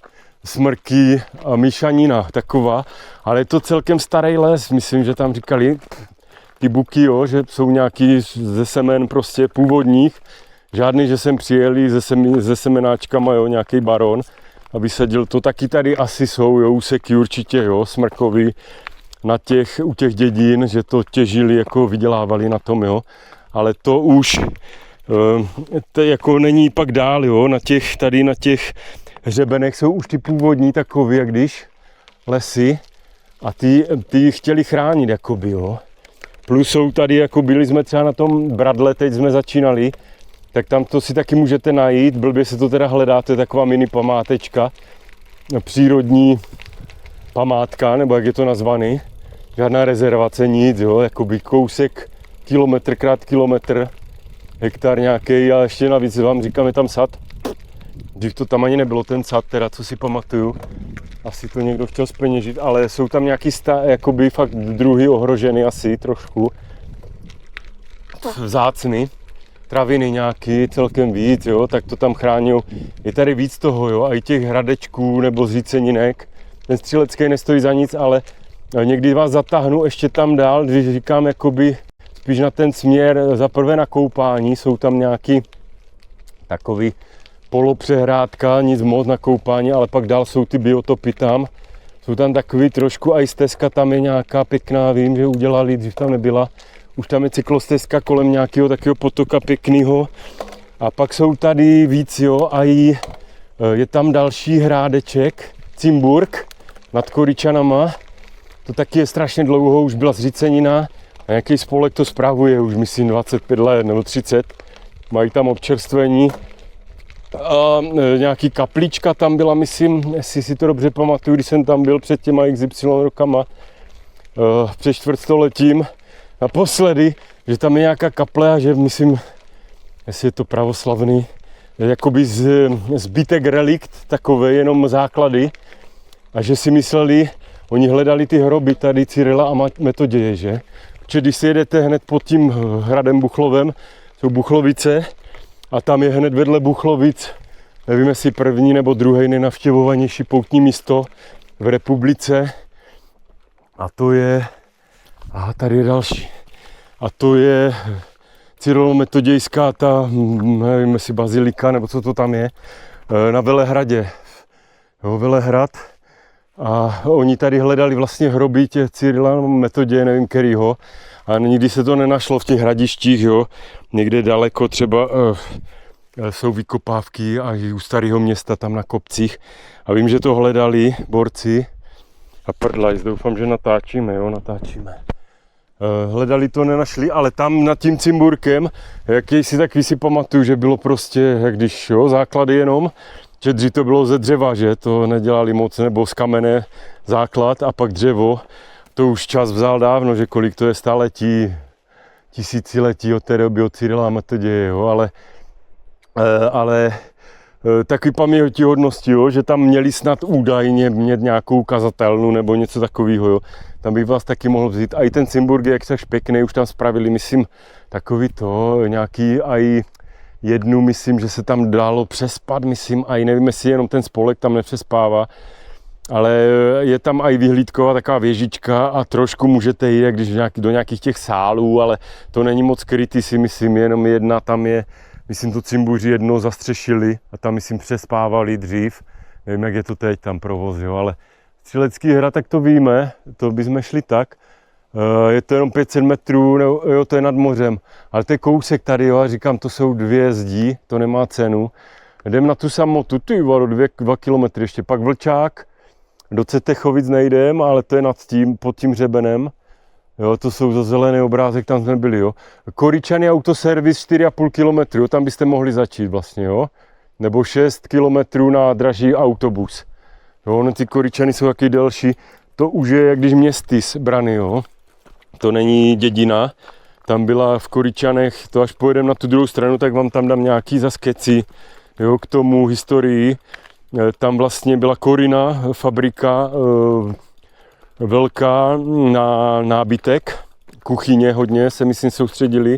smrky a míšanina taková. Ale je to celkem starý les, myslím, že tam říkali ty buky, jo, že jsou nějaký ze semen prostě původních. Žádný, že sem přijeli se semenáčkama, jo, nějaký baron a vysadil to. Taky tady asi jsou, jo, úseky určitě, jo, smrkový u těch dědin, že to těžili, jako vydělávali na tom, jo. Ale to už to jako není pak dál, jo, tady na těch hřebenech jsou už ty původní takový, jak když lesy a ty chtěli chránit, jakoby, jo. Plus jsou tady, jako byli jsme třeba na tom Bradle, teď jsme začínali, tak tam to si taky můžete najít, blbě se to teda hledá, to je taková mini památečka, přírodní památka, nebo jak je to nazvaný, žádná rezervace, nic, jo, jakoby kousek, kilometr krát kilometr, hektar nějaký a ještě navíc vám říkám, je tam sad. Dřív to tam ani nebylo, ten sad, teda, co si pamatuju, asi to někdo chtěl zpeněžit, ale jsou tam nějaký jakoby fakt druhy ohroženy asi trošku, vzácny. Traviny nějaký, celkem víc, jo, tak to tam chrání. Je tady víc toho, jo, a i těch hradečků nebo zříceninek. Ten střelecký nestojí za nic, ale někdy vás zatáhnu ještě tam dál, když říkám jakoby spíš na ten směr, za prvé na koupání, jsou tam nějaký takový polopřehrádka, nic moc na koupání, ale pak dál jsou ty biotopy tam. Jsou tam takový trošku, a i stezka tam je nějaká pěkná, vím, že udělali, dřív tam nebyla. Už tam je cyklostezka kolem nějakého takového potoka pěkného. A pak jsou tady víc, jo, a je tam další hrádeček, Cimburk, nad Koryčanama. To taky je strašně dlouho, už byla zřícenina a nějaký spolek to spravuje, už myslím 25 let nebo 30. Mají tam občerstvení. A nějaký kaplička tam byla, myslím, jestli si to dobře pamatuju, když jsem tam byl před těma XY rokama, před čtvrtstoletím. Naposledy, že tam je nějaká kaple a že myslím, jestli je to pravoslavný, jakoby zbytek relikt, takové jenom základy. A že si mysleli, oni hledali ty hroby tady Cyrila a Metoděje, že? Protože když si jedete hned pod tím hradem Buchlovem, jsou Buchlovice a tam je hned vedle Buchlovic, nevím jestli první nebo druhý nejnavštěvovanější poutní místo v republice. A to je, tady je další. A to je Cyrilometodějská, nevím jestli bazilika, nebo co to tam je, na Velehradě. Jo, Velehrad. A oni tady hledali vlastně hroby těch Cyrila Metoděje, nevím kterýho. A nikdy se to nenašlo v těch hradištích, jo. Někde daleko třeba jsou vykopávky a u starého města tam na kopcích. A vím, že to hledali borci. A prdlajs, doufám, že natáčíme, jo, natáčíme. Hledali to, nenašli, ale tam nad tím Cimburkem, jaký si taky si pamatuju, že bylo prostě, jak když, jo, základy jenom, že dřív to bylo ze dřeva, že to nedělali moc, nebo z kamene základ a pak dřevo. To už čas vzal dávno, že kolik to je stáletí, tisíciletí od té doby od Cyrila a Metoděje, jo, ale takový pamětihodnosti, jo, že tam měli snad údajně mít nějakou ukazatelnu nebo něco takového, jo. Tam bych vás taky mohl vzít. A i ten Cimburg je jak tak pěkný, už tam spravili, myslím, takový to, nějaký aj jednu, myslím, že se tam dalo přespat, myslím, aj nevím, jestli jenom ten spolek tam nepřespává, ale je tam aj vyhlídková taková věžička a trošku můžete jít, když do nějakých těch sálů, ale to není moc krytý, si myslím, jenom jedna tam je. Myslím, to Cimbuři jednou zastřešili a tam, myslím, přespávali dřív. Nevím, jak je to teď tam provoz, jo, ale Střelecký hrad, tak to víme, to bychom šli tak. Je to jenom 500 metrů, jo, to je nad mořem. Ale to je kousek tady, jo, a říkám, to jsou 2 zdí, to nemá cenu. Jdem na tu samotu, ty vado, 2 kilometry ještě, pak Vlčák, do Cetechovic nejdem, ale to je nad tím, pod tím hřebenem. Jo, to jsou za zelený obrázek, tam jsme byli, jo. Koryčany autoservis 4,5 km, jo, tam byste mohli začít vlastně, jo. Nebo 6 km na draží autobus. Jo, ty Koryčany jsou taky delší. To už je, jak když Městys brany, jo. To není dědina. Tam byla v Koryčanech, to až pojedeme na tu druhou stranu, tak vám tam dám nějaký zaskeci, jo, k tomu historii. Tam vlastně byla Koryna, fabrika velká na nábytek, kuchyně hodně se myslím soustředili.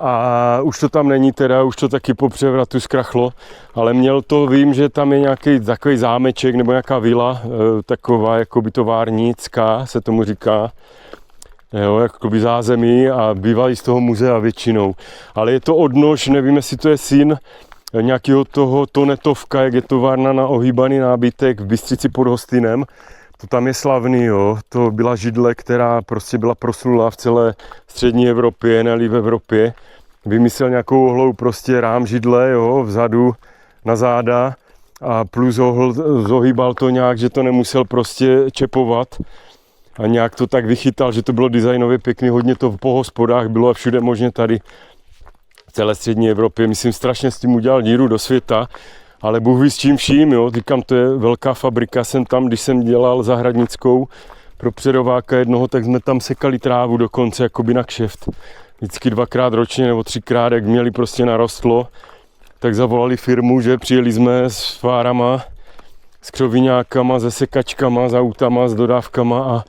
A už to tam není teda, už to taky po převratu zkrachlo, ale měl to, vím, že tam je nějaký takový zámeček nebo nějaká vila, taková jakoby továrnická se tomu říká, jo, jakoby zázemí a bývají z toho muzea většinou. Ale je to odnož, nevím, jestli to je syn nějakého toho Tonetovka, jak je továrna na ohýbaný nábytek v Bystřici pod Hostinem. To tam je slavný, jo. To byla židle, která prostě byla proslulá v celé střední Evropě, ne-li v Evropě. Vymyslel nějakou ohlou prostě rám židle, jo, vzadu na záda a plus zohýbal to nějak, že to nemusel prostě čepovat. A nějak to tak vychytal, že to bylo designově pěkný, hodně to po hospodách bylo a všude možně tady v celé střední Evropě. Myslím, strašně s tím udělal díru do světa. Ale Bůh ví s čím vším, jo, říkám, to je velká fabrika, jsem tam, když jsem dělal zahradnickou pro přerováka jednoho, tak jsme tam sekali trávu dokonce, jakoby na kšeft. Vždycky 2krát ročně nebo 3krát, jak měli prostě narostlo, tak zavolali firmu, že přijeli jsme s fárama, s křoviňákama, se sekačkama, s autama, s dodávkama a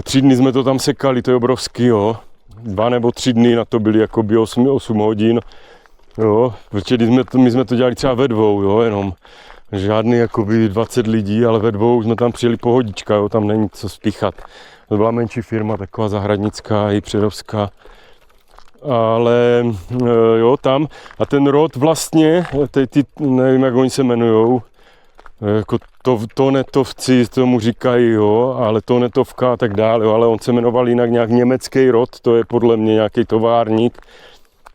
3 dny jsme to tam sekali, to je obrovský, jo. 2 nebo 3 dny na to byly jakoby 8 hodin. Jo, protože my jsme to dělali třeba ve 2, jo, jenom žádný jakoby 20 lidí, ale ve 2 jsme tam přijeli pohodička, jo, tam není co spíchat. To byla menší firma, taková zahradnická i přerovská, ale jo, tam a ten rod vlastně, ty nevím, jak oni se jmenujou, jako Tonetovci tomu říkají, jo, ale Tonetovka a tak dále, jo, ale on se jmenoval jinak nějak německý rod, to je podle mě nějaký továrník.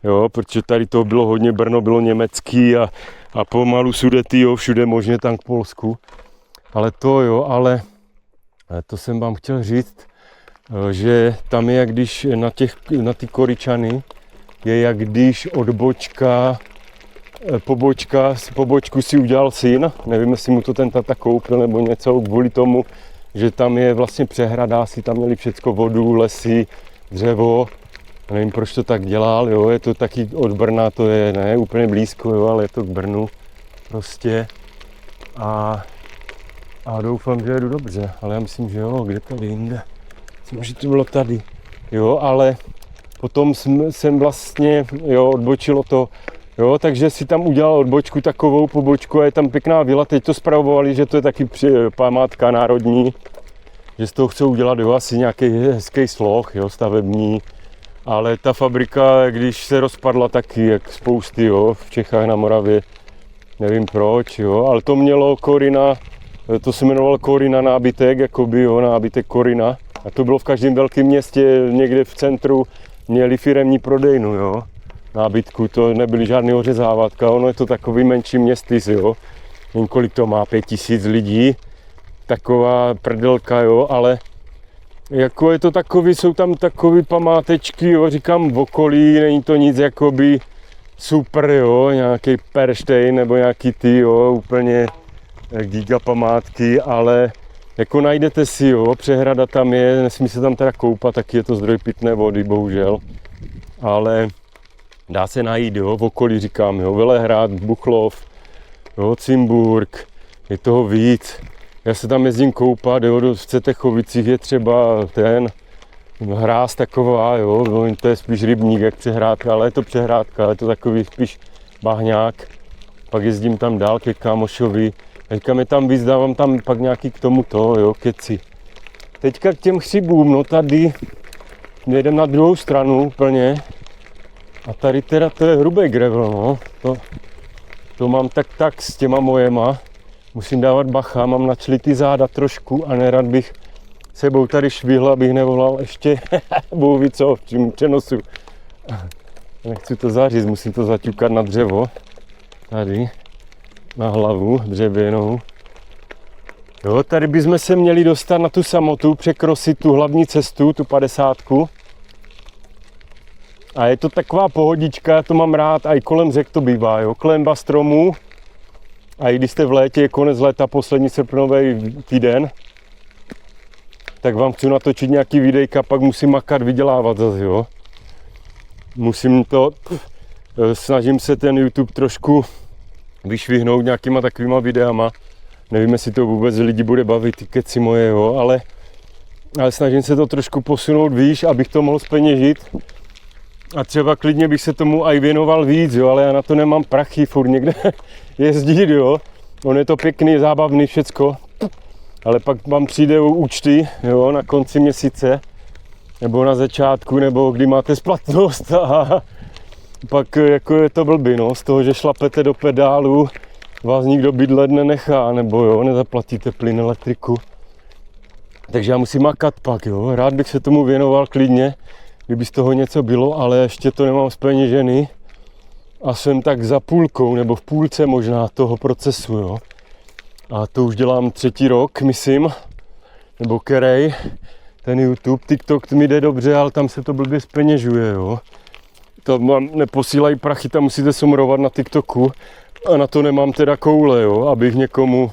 Jo, protože tady to bylo hodně, Brno bylo německý a pomalu Sudety, jo, všude možně tam k Polsku. Ale to jo, ale to jsem vám chtěl říct, že tam je jak když na ty Koryčany, je jak když pobočku si udělal syn, nevím, jestli mu to ten tata koupil nebo něco, kvůli tomu, že tam je vlastně přehrada, si tam měli všecko vodu, lesy, dřevo. Nevím, proč to tak dělal, jo, je to taky od Brna, to je ne úplně blízko, jo, ale je to k Brnu prostě a doufám, že jedu dobře, ale já myslím, že jo, kde tady jinde, myslím, že to bylo tady, jo, ale potom jsem vlastně, jo, odbočilo to, jo, takže si tam udělal odbočku, takovou pobočku a je tam pěkná vila, teď to spravovali, že to je taky památka národní, že z toho chcou udělat, jo, asi nějaký hezký sloh, jo, stavební. Ale ta fabrika, když se rozpadla taky, jak spousty, jo, v Čechách na Moravě, nevím proč, jo, ale to mělo Korina, to se jmenovalo Korina nábytek, jakoby, jo, nábytek Korina. A to bylo v každém velkém městě, někde v centru, měli firemní prodejnu, jo, nábytku, to nebyly žádný ořezávatka, ono je to takový menší městy, jo, nevím, kolik to má, 5000 lidí, taková prdelka, jo, ale jako je to takový, jsou tam takový památečky, jo, říkám v okolí, není to nic jakoby super, jo, nějaký Perštejn nebo nějaký ty, jo, úplně giga památky, ale jako najdete si, jo, přehrada tam je, nesmí se tam teda koupat, taky je to zdroj pitné vody, bohužel, ale dá se najít, jo, v okolí říkám, jo, Velehrad, Buchlov, jo, Cimburk, je toho víc. Já se tam jezdím koupat, jo, v Cetechovicích je třeba ten hráz taková, jo, no, to je spíš rybník jak přehrádka, ale je to přehrádka, je to takový spíš bahňák. Pak jezdím tam dál ke kámošovi, teďka mi tam víc, dávám tam pak nějaký k tomuto, jo, keci. Teďka k těm chřibům, no tady jedem na druhou stranu úplně a tady teda to je hrubý gravel, no, to mám tak s těma mojema. Musím dávat bacha, mám načlitý záda trošku a nerad bych sebou tady švihl, abych nevolal ještě Bůh ví co, v čím přenosu. Nechci to zaříct, musím to zaťukat na dřevo. Tady, na hlavu dřevěnou. Jo, tady bychom se měli dostat na tu samotu, překrosit tu hlavní cestu, tu 50. A je to taková pohodička, já to mám rád, a i kolem řek to bývá, jo, klemba stromů. A i když jste v létě, je konec léta, poslední srpnový týden, tak vám chci natočit nějaký videjka, pak musím makat, vydělávat zase, jo. Snažím se ten YouTube trošku vyšvihnout nějakýma takovýma videama. Nevím, jestli to vůbec lidi bude bavit, ty keci moje, jo, ale ale snažím se to trošku posunout výš, abych to mohl zpeněžit. A třeba klidně bych se tomu i věnoval víc, jo, ale já na to nemám prachy furt někde jezdit, jo. On je to pěkný, zábavný, všecko. Ale pak vám přijde účty, jo, na konci měsíce, nebo na začátku, nebo kdy máte splatnost a pak jako je to blbý, no, z toho, že šlapete do pedálu, vás nikdo bydlet nenechá, nebo jo, nezaplatíte plyn, elektriku. Takže já musím makat pak, jo, rád bych se tomu věnoval klidně, kdyby z toho něco bylo, ale ještě to nemám zpeněžený a jsem tak za půlkou, nebo v půlce možná toho procesu, jo. A to už dělám 3. rok, myslím, nebo kerej, ten YouTube, TikTok mi jde dobře, ale tam se to blbě zpeněžuje, jo. Tam vám neposílají prachy, tam musíte somrovat na TikToku a na to nemám teda koule, jo, abych někomu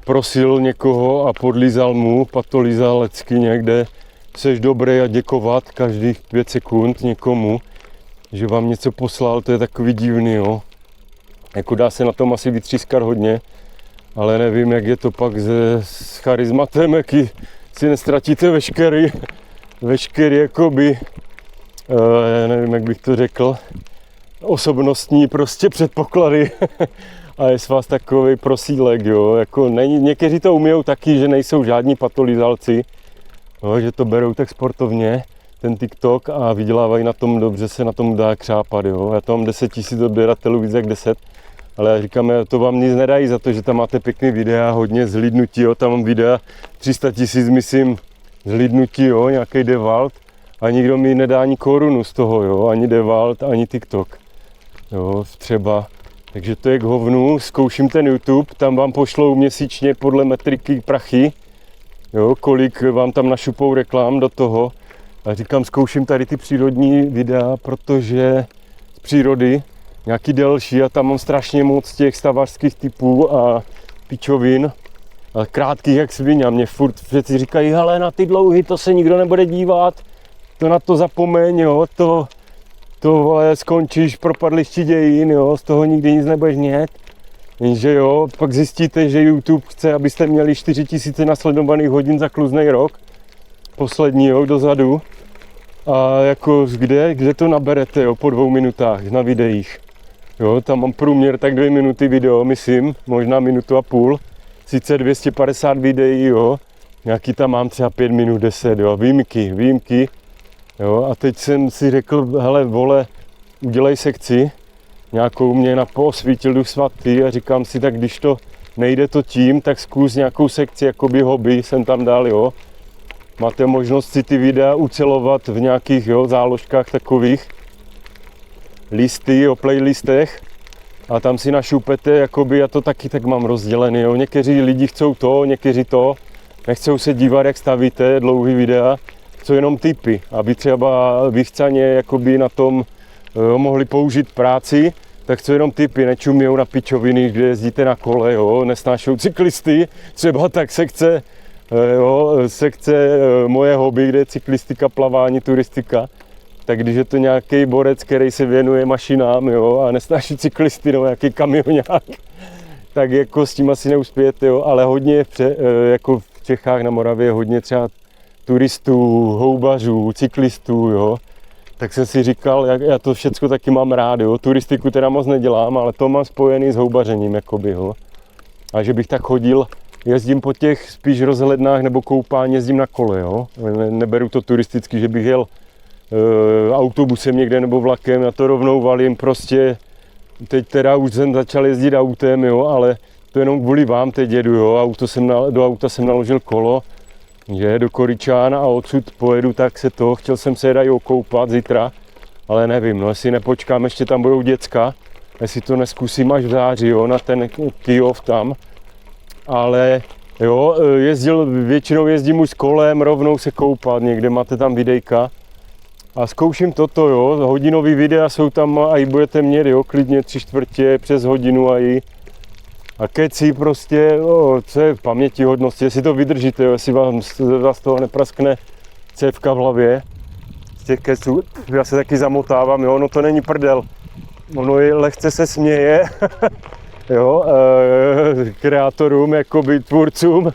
prosil někoho a podlízal mu, patolízal lecky někde, seš dobrý a děkovat každých 5 sekund někomu, že vám něco poslal, to je takový divný, jo. Jako dá se na tom asi vytřískat hodně, ale nevím, jak je to pak s charizmatem, jaký si nestratíte veškerý jakoby, nevím, jak bych to řekl, osobnostní prostě předpoklady a je s vás takový prosílek, jo, jako někteří to umíjou taky, že nejsou žádní patolízalci, jo, že to berou tak sportovně, ten TikTok a vydělávají na tom dobře, se na tom dá křápat, jo, já tam mám 10 000 odběratelů, víc jak 10, ale já říkám, to vám nic nedají za to, že tam máte pěkný videa, hodně zhlídnutí, jo, tam mám videa 300 000, myslím, zhlídnutí, jo, nějaký Devalt a nikdo mi nedá ani korunu z toho, jo, ani Devalt, ani TikTok, jo, třeba. Takže to je k hovnu, zkouším ten YouTube, tam vám pošlou měsíčně podle metriky prachy, jo, kolik vám tam našupou reklam do toho. A říkám, zkouším tady ty přírodní videa, protože z přírody, nějaký delší a tam mám strašně moc těch stavařských typů a pičovin, a krátkých jak svině. A mě furt všetci říkají, hele, na ty dlouhý to se nikdo nebude dívat, to na to zapomeň, jo, to vole, skončíš v propadlišti dějin, jo, z toho nikdy nic nebudeš mít. Jenže jo, pak zjistíte, že YouTube chce, abyste měli 4000 nasledovaných hodin za kluznej rok, poslední rok dozadu. A jako kde to naberete, jo, po 2 minutách na videích. Jo, tam mám průměr tak 2 minuty video, myslím, možná 1,5 minuty. Sice 250 videí, jo, nějaký tam mám třeba 5 minut 10, jo, výjimky. Jo, a teď jsem si řekl, hele, vole, udělej sekci, nějakou mě posvítil Duch Svatý a říkám si, tak když to nejde to tím, tak zkus nějakou sekci, jakoby hobby jsem tam dal, jo. Máte možnost si ty videa ucelovat v nějakých, jo, záložkách takových, listy, o playlistech a tam si našupete, jakoby, já to taky tak mám rozdělený, jo. Někteří lidi chcou to, někteří to, nechcou se dívat, jak stavíte dlouhý videa, jsou jenom tipy, aby třeba vychcaně jakoby na tom mohli použít práci, tak jsou jenom tipy, nečumijou na pičoviny, kde jezdíte na kole, jo, nesnášou cyklisty, třeba tak sekce moje hobby, kde je cyklistika, plavání, turistika, tak když je to nějaký borec, který se věnuje mašinám, jo, a nesnáší cyklisty, no, nějaký kamionák, tak jako s tím asi neuspějete, jo, ale hodně jako v Čechách na Moravě hodně třeba turistů, houbařů, cyklistů, jo. Tak jsem si říkal, já to všecko taky mám rád, jo. Turistiku teda moc nedělám, ale to mám spojený s houbařením, jakoby, jo. A že bych tak chodil, jezdím po těch spíš rozhlednách nebo koupání, jezdím na kole, jo. Neberu to turisticky, že bych jel autobusem někde nebo vlakem, já to rovnou valím prostě. Teď teda už jsem začal jezdit autem, jo, ale to jenom kvůli vám teď jedu, jo. Do auta jsem naložil kolo, že do Koryčán a odsud pojedu, tak chtěl jsem se jít okoupat zítra, ale nevím, no, jestli nepočkám, ještě tam budou děcka, jestli to neskusím až v září, jo, na ten Kyjov tam, ale jo, většinou jezdím už s kolem, rovnou se koupat, někde máte tam videjka a zkouším toto, jo, hodinový videa jsou tam a i budete mít, jo, klidně 3/4 přes hodinu a keci prostě, jo, co je v pamětihodnosti, jestli to vydržíte, jo, jestli vás toho nepraskne cévka v hlavě. Z těch keců, já se taky zamotávám, jo, no to není prdel. Ono je lehce se směje, jo, kreatorům, jakoby tvůrcům,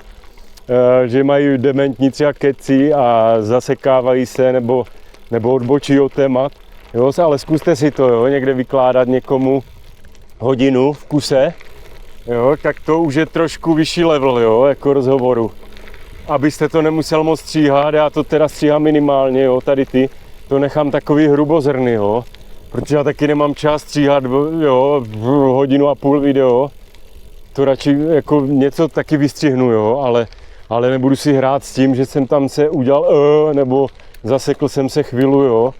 že mají dementní třeba keci a zasekávají se nebo odbočí od témat. Jo, ale zkuste si to, jo, někde vykládat někomu hodinu v kuse, jo, tak to už je trošku vyšší level, jo, jako rozhovoru. Abyste to nemusel moc stříhat, já to teda stříhám minimálně, jo, tady to nechám takový hrubozrny, jo, protože já taky nemám čas stříhat, jo, hodinu a půl video, to radši jako něco taky vystřihnu, jo, ale nebudu si hrát s tím, že jsem tam se udělal nebo zasekl jsem se chvíli, jo.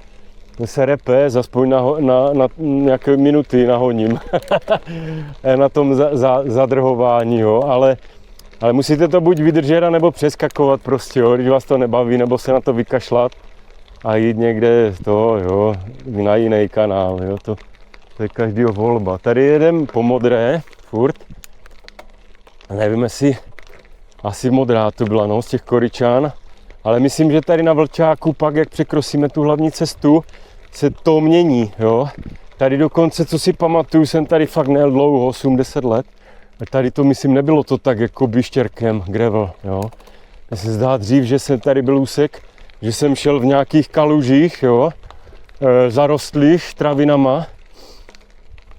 Se repes, aspoň na nějaké minuty nahoním na tom zadrhování, jo, ale musíte to buď vydržet, nebo přeskakovat prostě, jo, když vás to nebaví, nebo se na to vykašlat a jít někde jo, na jiný kanál, jo, to je každýho volba. Tady jedem po modré, furt, nevím, jestli asi modrá to byla, no, z těch Koryčan, ale myslím, že tady na Vlčáku pak, jak překrosíme tu hlavní cestu, se to mění, jo. Tady dokonce, co si pamatuju, jsem tady fakt nejel dlouho, 80 let. A tady to, myslím, nebylo to tak jako bištěrkem, gravel, jo. Mně se zdá dřív, že jsem tady byl úsek, že jsem šel v nějakých kalužích, jo, zarostlých travinama.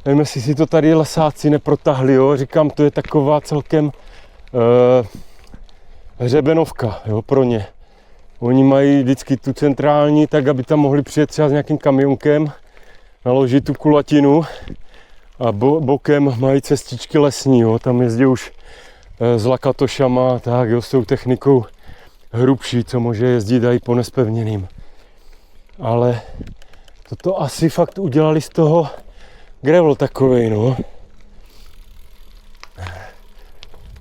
Nevím, jestli si to tady lesáci neprotahli, jo. Říkám, to je taková celkem hřebenovka, jo, pro ně. Oni mají vždycky tu centrální, tak aby tam mohli přijet třeba s nějakým kamionkem, naložit tu kulatinu a bokem mají cestičky lesní, jo. Tam jezdí už s lakatošama, tak jo, s tou technikou hrubší, co může jezdit i po nespevněným. Ale toto asi fakt udělali z toho gravel takovej, no.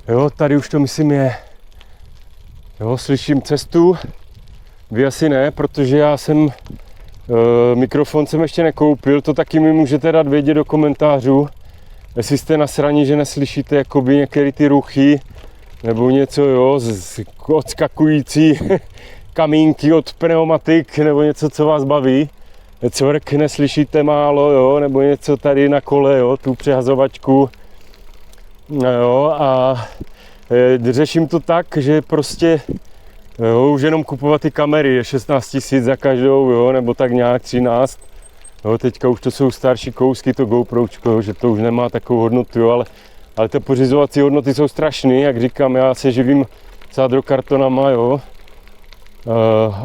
Jo, tady už to myslím je. Jo, slyším cestu. Vy asi ne, protože já jsem mikrofon jsem ještě nekoupil, to taky mi můžete dát vědět do komentářů, jestli jste nasraní, že neslyšíte jakoby některé ty ruchy, nebo něco, jo, odskakující kamínky od pneumatik, nebo něco, co vás baví. Cvrk neslyšíte málo, jo, nebo něco tady na kole, jo, tu přehazovačku, jo, a řeším to tak, že prostě jo, už jenom kupovat ty kamery je 16 000 za každou, jo, nebo tak nějak 13. Jo, teďka už to jsou starší kousky, to GoPročko, jo, že to už nemá takovou hodnotu, jo, ale ty pořizovací hodnoty jsou strašné, jak říkám, já se živím sádrokartonama, jo,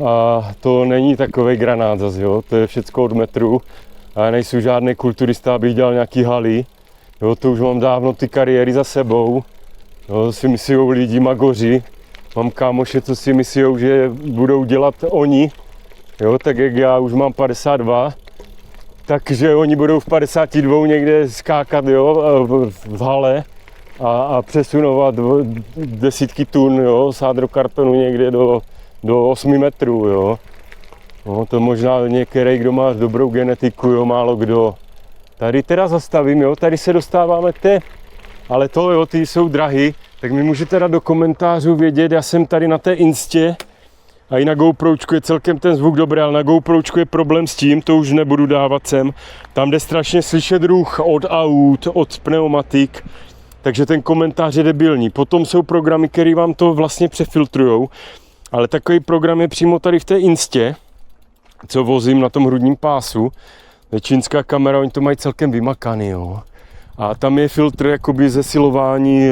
a to není takovej granát zase, jo, to je všecko od metru a já nejsou žádný kulturista, abych dělal nějaký haly, jo, to už mám dávno ty kariéry za sebou, jo, si myslí lidi magoři. Mám kámoše, co si myslí, že budou dělat oni, jo, tak jak já už mám 52, takže oni budou v 52 někde skákat, jo, v hale a přesunovat desítky tun, jo, sádrokartonu někde do 8 metrů, jo. No, to možná některý, kdo má dobrou genetiku, jo, málo kdo. Tady teda zastavím, jo, tady se dostáváme ale to, jo, ty jsou drahy. Tak mi můžete dát do komentářů vědět, já jsem tady na té Instě a i na GoPročku je celkem ten zvuk dobrý, ale na GoPročku je problém s tím, to už nebudu dávat sem. Tam jde strašně slyšet ruch od aut, od pneumatik, takže ten komentář je debilní. Potom jsou programy, které vám to vlastně přefiltrujou, ale takový program je přímo tady v té Instě, co vozím na tom hrudním pásu. Čínská kamera, oni to mají celkem vymakaný, jo. A tam je filtr jakoby zesilování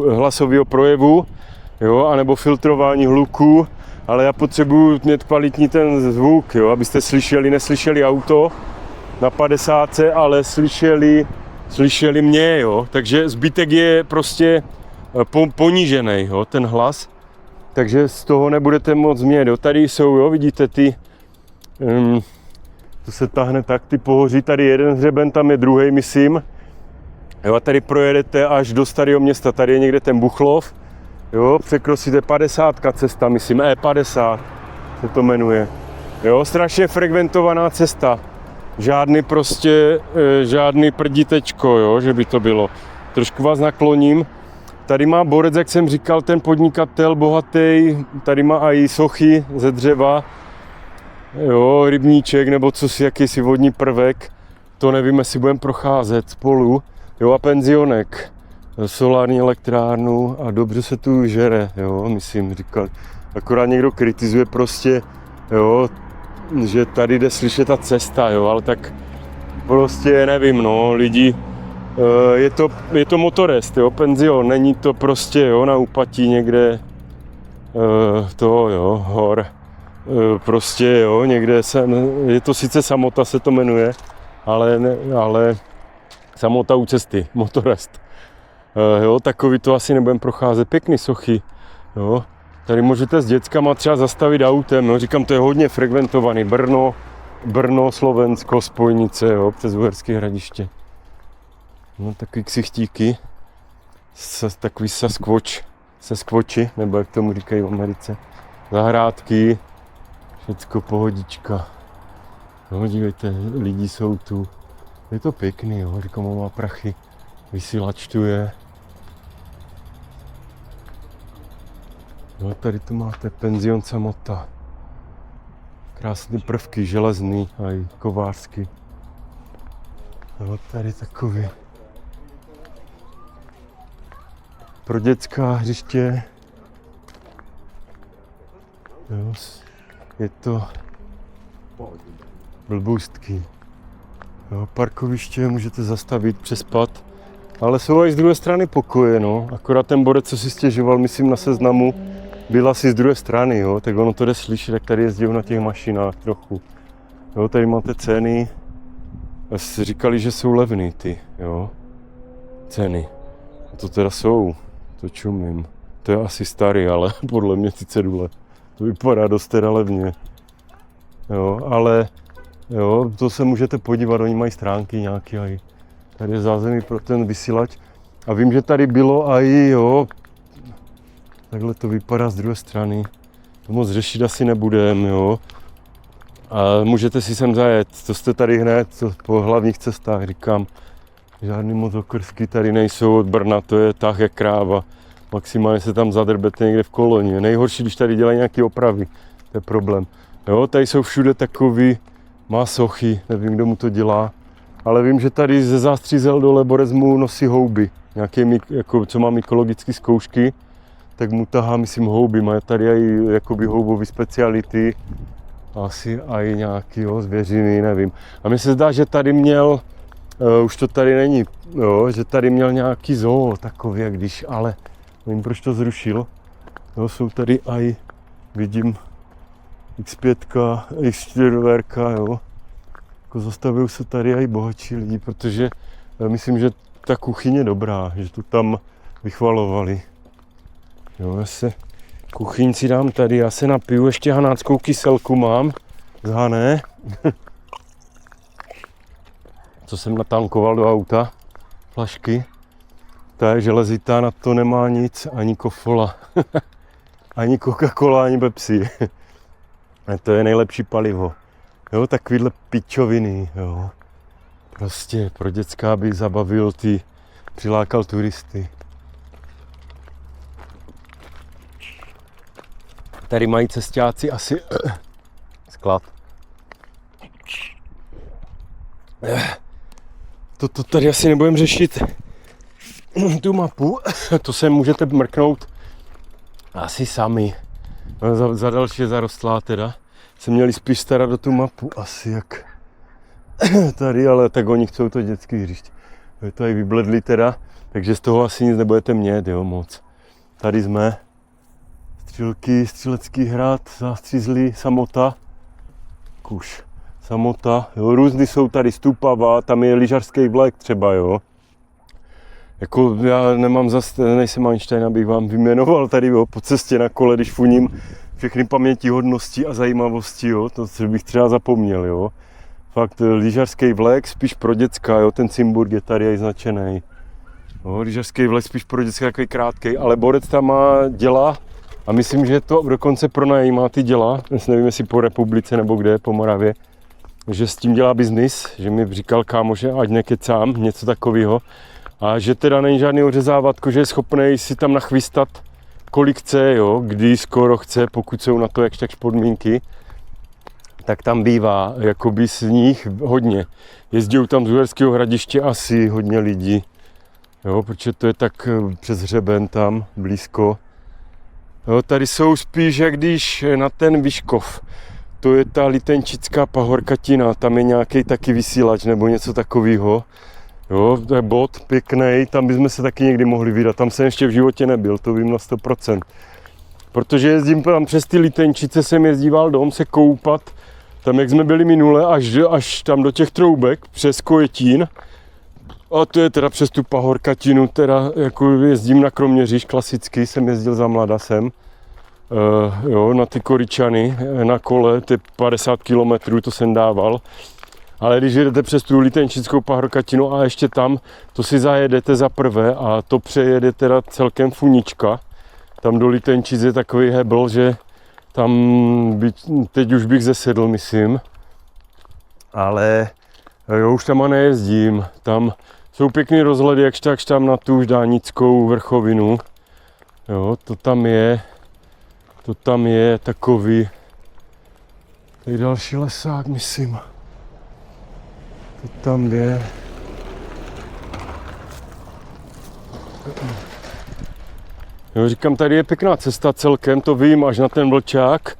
hlasového projevu, jo, anebo filtrování hluku, ale já potřebuji mít kvalitní ten zvuk, jo, abyste neslyšeli auto na 50, ale slyšeli mě, jo, takže zbytek je prostě ponížený, jo, ten hlas, takže z toho nebudete moc mět, jo. Tady jsou, jo, vidíte ty, to se tahne tak, ty pohoří, tady jeden hřeben, tam je druhý, myslím. Jo, a tady projedete až do Starého Města, tady je někde ten Buchlov, jo, překrosíte 50 cesta, myslím, E50 se to jmenuje. Jo, strašně frekventovaná cesta, žádný prdítečko, jo, že by to bylo. Trošku vás nakloním, tady má borec, jak jsem říkal, ten podnikatel bohatý, tady má i sochy ze dřeva, jo, rybníček nebo jakýsi vodní prvek, to nevím, jestli budeme procházet spolu. Jo, a penzionek. solární elektrárnu a dobře se tu žere, jo, myslím říkat. Akorát někdo kritizuje prostě, jo, že tady jde slyšet ta cesta, jo, ale tak prostě nevím, no, lidi, je to motorest, jo, penzion, není to prostě, jo, na úpatí někde, hor, prostě, jo, někde je to sice Samota se to jmenuje, ale Samota u cesty, motorest, jo, takový to asi nebudem procházet, pěkný sochy, jo. Tady můžete s dětskama třeba zastavit autem, no, říkám, to je hodně frekventovaný, Brno, Slovensko, spojnice, jo, přes Uherské Hradiště. No, takový ksichtíky, takový Sasquatchi, nebo jak tomu říkají v Americe. Zahrádky, všecko pohodička. No, dívejte, lidi jsou tu. Je to pěkný, jo, říkám, má prachy, vysílač tu je. No, tady tu máte penzion Samota. Krásné prvky, železný a i kovářský. No, tady takový. Pro dětská hřiště. Jo, je to blboustky. Jo, parkoviště můžete zastavit, přespat. Ale jsou i z druhé strany pokoje, no. Akorát ten borec, co si stěžoval, myslím na Seznamu, byl asi z druhé strany, jo. Tak ono to jde slyšet, jak tady jezdí na těch mašinách trochu. Jo, tady máte ceny. Říkali, že jsou levný ty, jo. Ceny. A to teda jsou. To čumím. To je asi starý, ale podle mě ty cedule. To vypadá dost teda levně. Jo, ale jo, to se můžete podívat, oni mají stránky nějaké aj. Tady je zázemí pro ten vysílač. A vím, že tady bylo aj, jo, takhle to vypadá z druhé strany. To moc řešit asi nebudem, jo. A můžete si sem zajet, to jste tady hned po hlavních cestách, říkám. Žádný moc okrsky tady nejsou od Brna, to je tah jak kráva. Maximálně se tam zadrbete někde v koloně. Nejhorší, když tady dělají nějaké opravy, to je problém. Jo, tady jsou všude takový, má sochy, nevím, kdo mu to dělá. Ale vím, že tady ze Zástřízel do Leborec mu nosí houby. Nějaké, jako, co má mykologické zkoušky, tak mu tahá, myslím, houby. Má tady i jakoby houbové speciality. Asi i nějaký, jo, zvěřiny, nevím. A mně se zdá, že tady měl, už to tady není, jo, že tady měl nějaký zoo takový, jak když, ale nevím, proč to zrušil. Jo, jsou tady i, vidím, X5, X4, jo. Jako zastavují se tady i bohatší lidi, protože myslím, že ta kuchyně je dobrá, že to tam vychvalovali. Jo, já se kuchyň si dám tady, já se napiju, ještě hanáckou kyselku mám z Hané. Co jsem natankoval do auta, flašky. Ta je železitá, na to nemá nic, ani kofola, ani Coca-Cola, ani Pepsi. A to je nejlepší palivo. Jo, takovýhle pičoviny, jo. Prostě pro děcka by zabavil přilákal turisty. Tady mají cestáci asi sklad. To tady asi nebudem řešit. Tu mapu, to se můžete mrknout asi sami. Za další zarostlá teda. Se měli spíš starat o tu mapu, asi jak tady, ale tak oni chcou to dětský hřiště. Je to i vybledli teda, takže z toho asi nic nebudete mít, jo, moc. Tady jsme. Střílky, Střelecký hrad, Zástřízlí, Samota. Kuš. Samota, jo, různý jsou tady, Stupava, tam je lyžařský vlek třeba, jo. Jako já nemám nejsem Einstein, abych vám vyjmenoval tady, jo, po cestě na kole, když funím všechny pamětihodnosti a zajímavosti, jo, to bych třeba zapomněl, jo. Fakt lyžařský vlek spíš pro děcka, jo, ten Cimburg je tady i značený. Jo, lyžařský vlek spíš pro děcka, takový krátkej, ale borec tam má děla a myslím, že to dokonce pronajímá ty děla, nevím, jestli po republice nebo kde, po Moravě, že s tím dělá biznis, že mi říkal kámo, že ať nekecám, něco takového. A že teda není žádný ořezávatko, že je schopný si tam nachvystat, kolik chce, jo, kdy skoro chce, pokud jsou na to jakž takž podmínky, tak tam bývá jakoby z nich hodně. Jezdí tam z Uherského Hradiště asi hodně lidí. Jo, protože to je tak přes hřeben tam blízko. Jo, tady jsou spíš jak když na ten Vyškov. To je ta Litenčická pahorkatina, tam je nějaký taky vysílač nebo něco takového. Jo, to je bod pěkný, tam bychom se taky někdy mohli vydat. Tam jsem ještě v životě nebyl, to vím na 100%. Protože jezdím tam přes ty Litenčice, jsem jezdíval dom se koupat. Tam, jak jsme byli minule, až tam do těch Troubek, přes Kojetín. A to je teda přes tu pahorkatinu, teda jako jezdím na Kroměříž, klasicky jsem jezdil za mlada sem. Jo, na ty Koryčany, na kole, ty 50 km, to jsem dával. Ale když jedete přes tu Litenčickou pahorkatinu a ještě tam, to si zajedete za prvé a to přejede teda celkem funička. Tam do Litenčic je takový hebl, že tam teď už bych zesedl, myslím. Ale jo, už tam nejezdím. Tam jsou pěkný rozhledy, jakž tam na tu Ždánickou vrchovinu. Jo, to tam je takový. Tady další lesák, myslím. To tam je. Jo, říkám, tady je pěkná cesta celkem, to vím, až na ten Vlčák.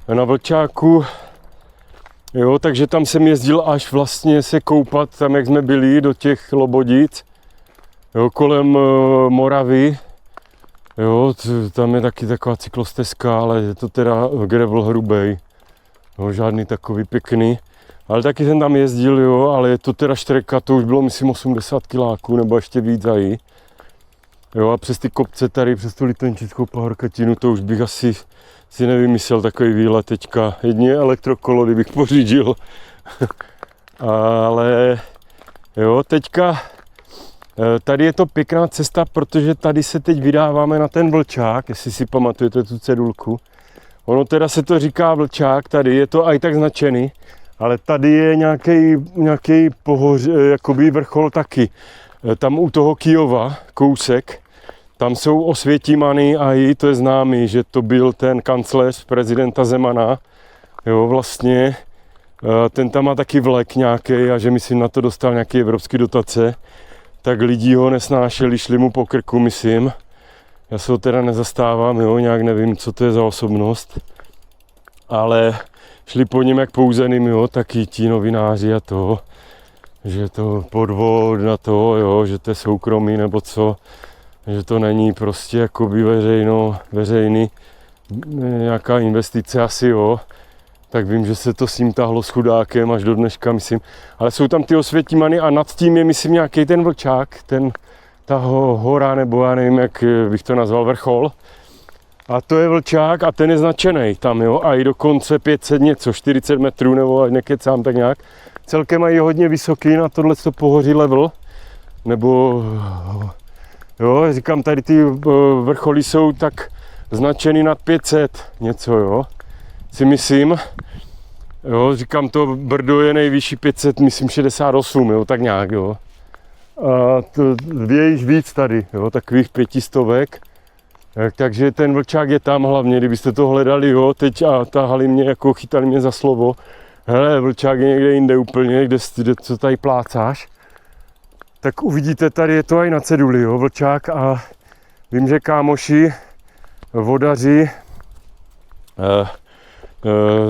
Na Vlčáku, jo, takže tam jsem jezdil až vlastně se koupat, tam jak jsme byli, do těch Lobodic, jo, kolem Moravy. Jo, tam je taky taková cyklostezka, ale je to teda gravel hrubej. Jo, žádný takový pěkný. Ale taky jsem tam jezdil, jo, ale je to teda štreka, to už bylo myslím 80 kiláků nebo ještě víc zají. Jo, a přes ty kopce tady, přes tu Litenčickou pahorkatinu, to už bych asi si nevymyslel takový výlet teďka. Jedině elektrokolo, kdybych pořídil. Ale jo, teďka tady je to pěkná cesta, protože tady se teď vydáváme na ten Vlčák, jestli si pamatujete tu cedulku. Ono teda se to říká Vlčák, tady je to aj tak značený, ale tady je nějaký jakoby vrchol taky. Tam u toho Kyjova, kousek, tam jsou Osvětimany a to je známý, že to byl ten kancléř prezidenta Zemana. Jo, vlastně, ten tam má taky vlek nějaký a že myslím na to dostal nějaké evropské dotace. Tak lidi ho nesnášeli, šli mu po krku, myslím. Já se ho teda nezastávám, jo, nějak nevím, co to je za osobnost. Ale šli po něm jak pouzeným, jo, taky ti novináři a to, že to podvod na to, jo, že to je soukromí nebo co, že to není prostě jakoby veřejný, nějaká investice asi, jo. Tak vím, že se to s ním tahlo s chudákem až do dneška, myslím. Ale jsou tam ty Osvětimany a nad tím je, myslím, nějaký ten Vlčák, ta hora, nebo já nevím, jak bych to nazval, vrchol. A to je Vlčák a ten je značený tam, jo. A i dokonce 500 něco, 40 metrů, nebo nekecám tak nějak. Celkem mají hodně vysoký na tohleto pohoří level. Nebo, jo, říkám, tady ty vrcholy jsou tak značený nad 500 něco, jo. Si myslím, jo, říkám, to Brdo je nejvyšší 500, myslím 68, jo, tak nějak, jo. A to je již víc tady, jo, takových 500. Takže ten Vlčák je tam hlavně, kdybyste to hledali, jo, teď a tahali mě, jako chytali mě za slovo. Hele, Vlčák je někde jinde úplně, kde co tady plácáš. Tak uvidíte, tady je to i na ceduli, jo, Vlčák a vím, že kámoši, vodaři,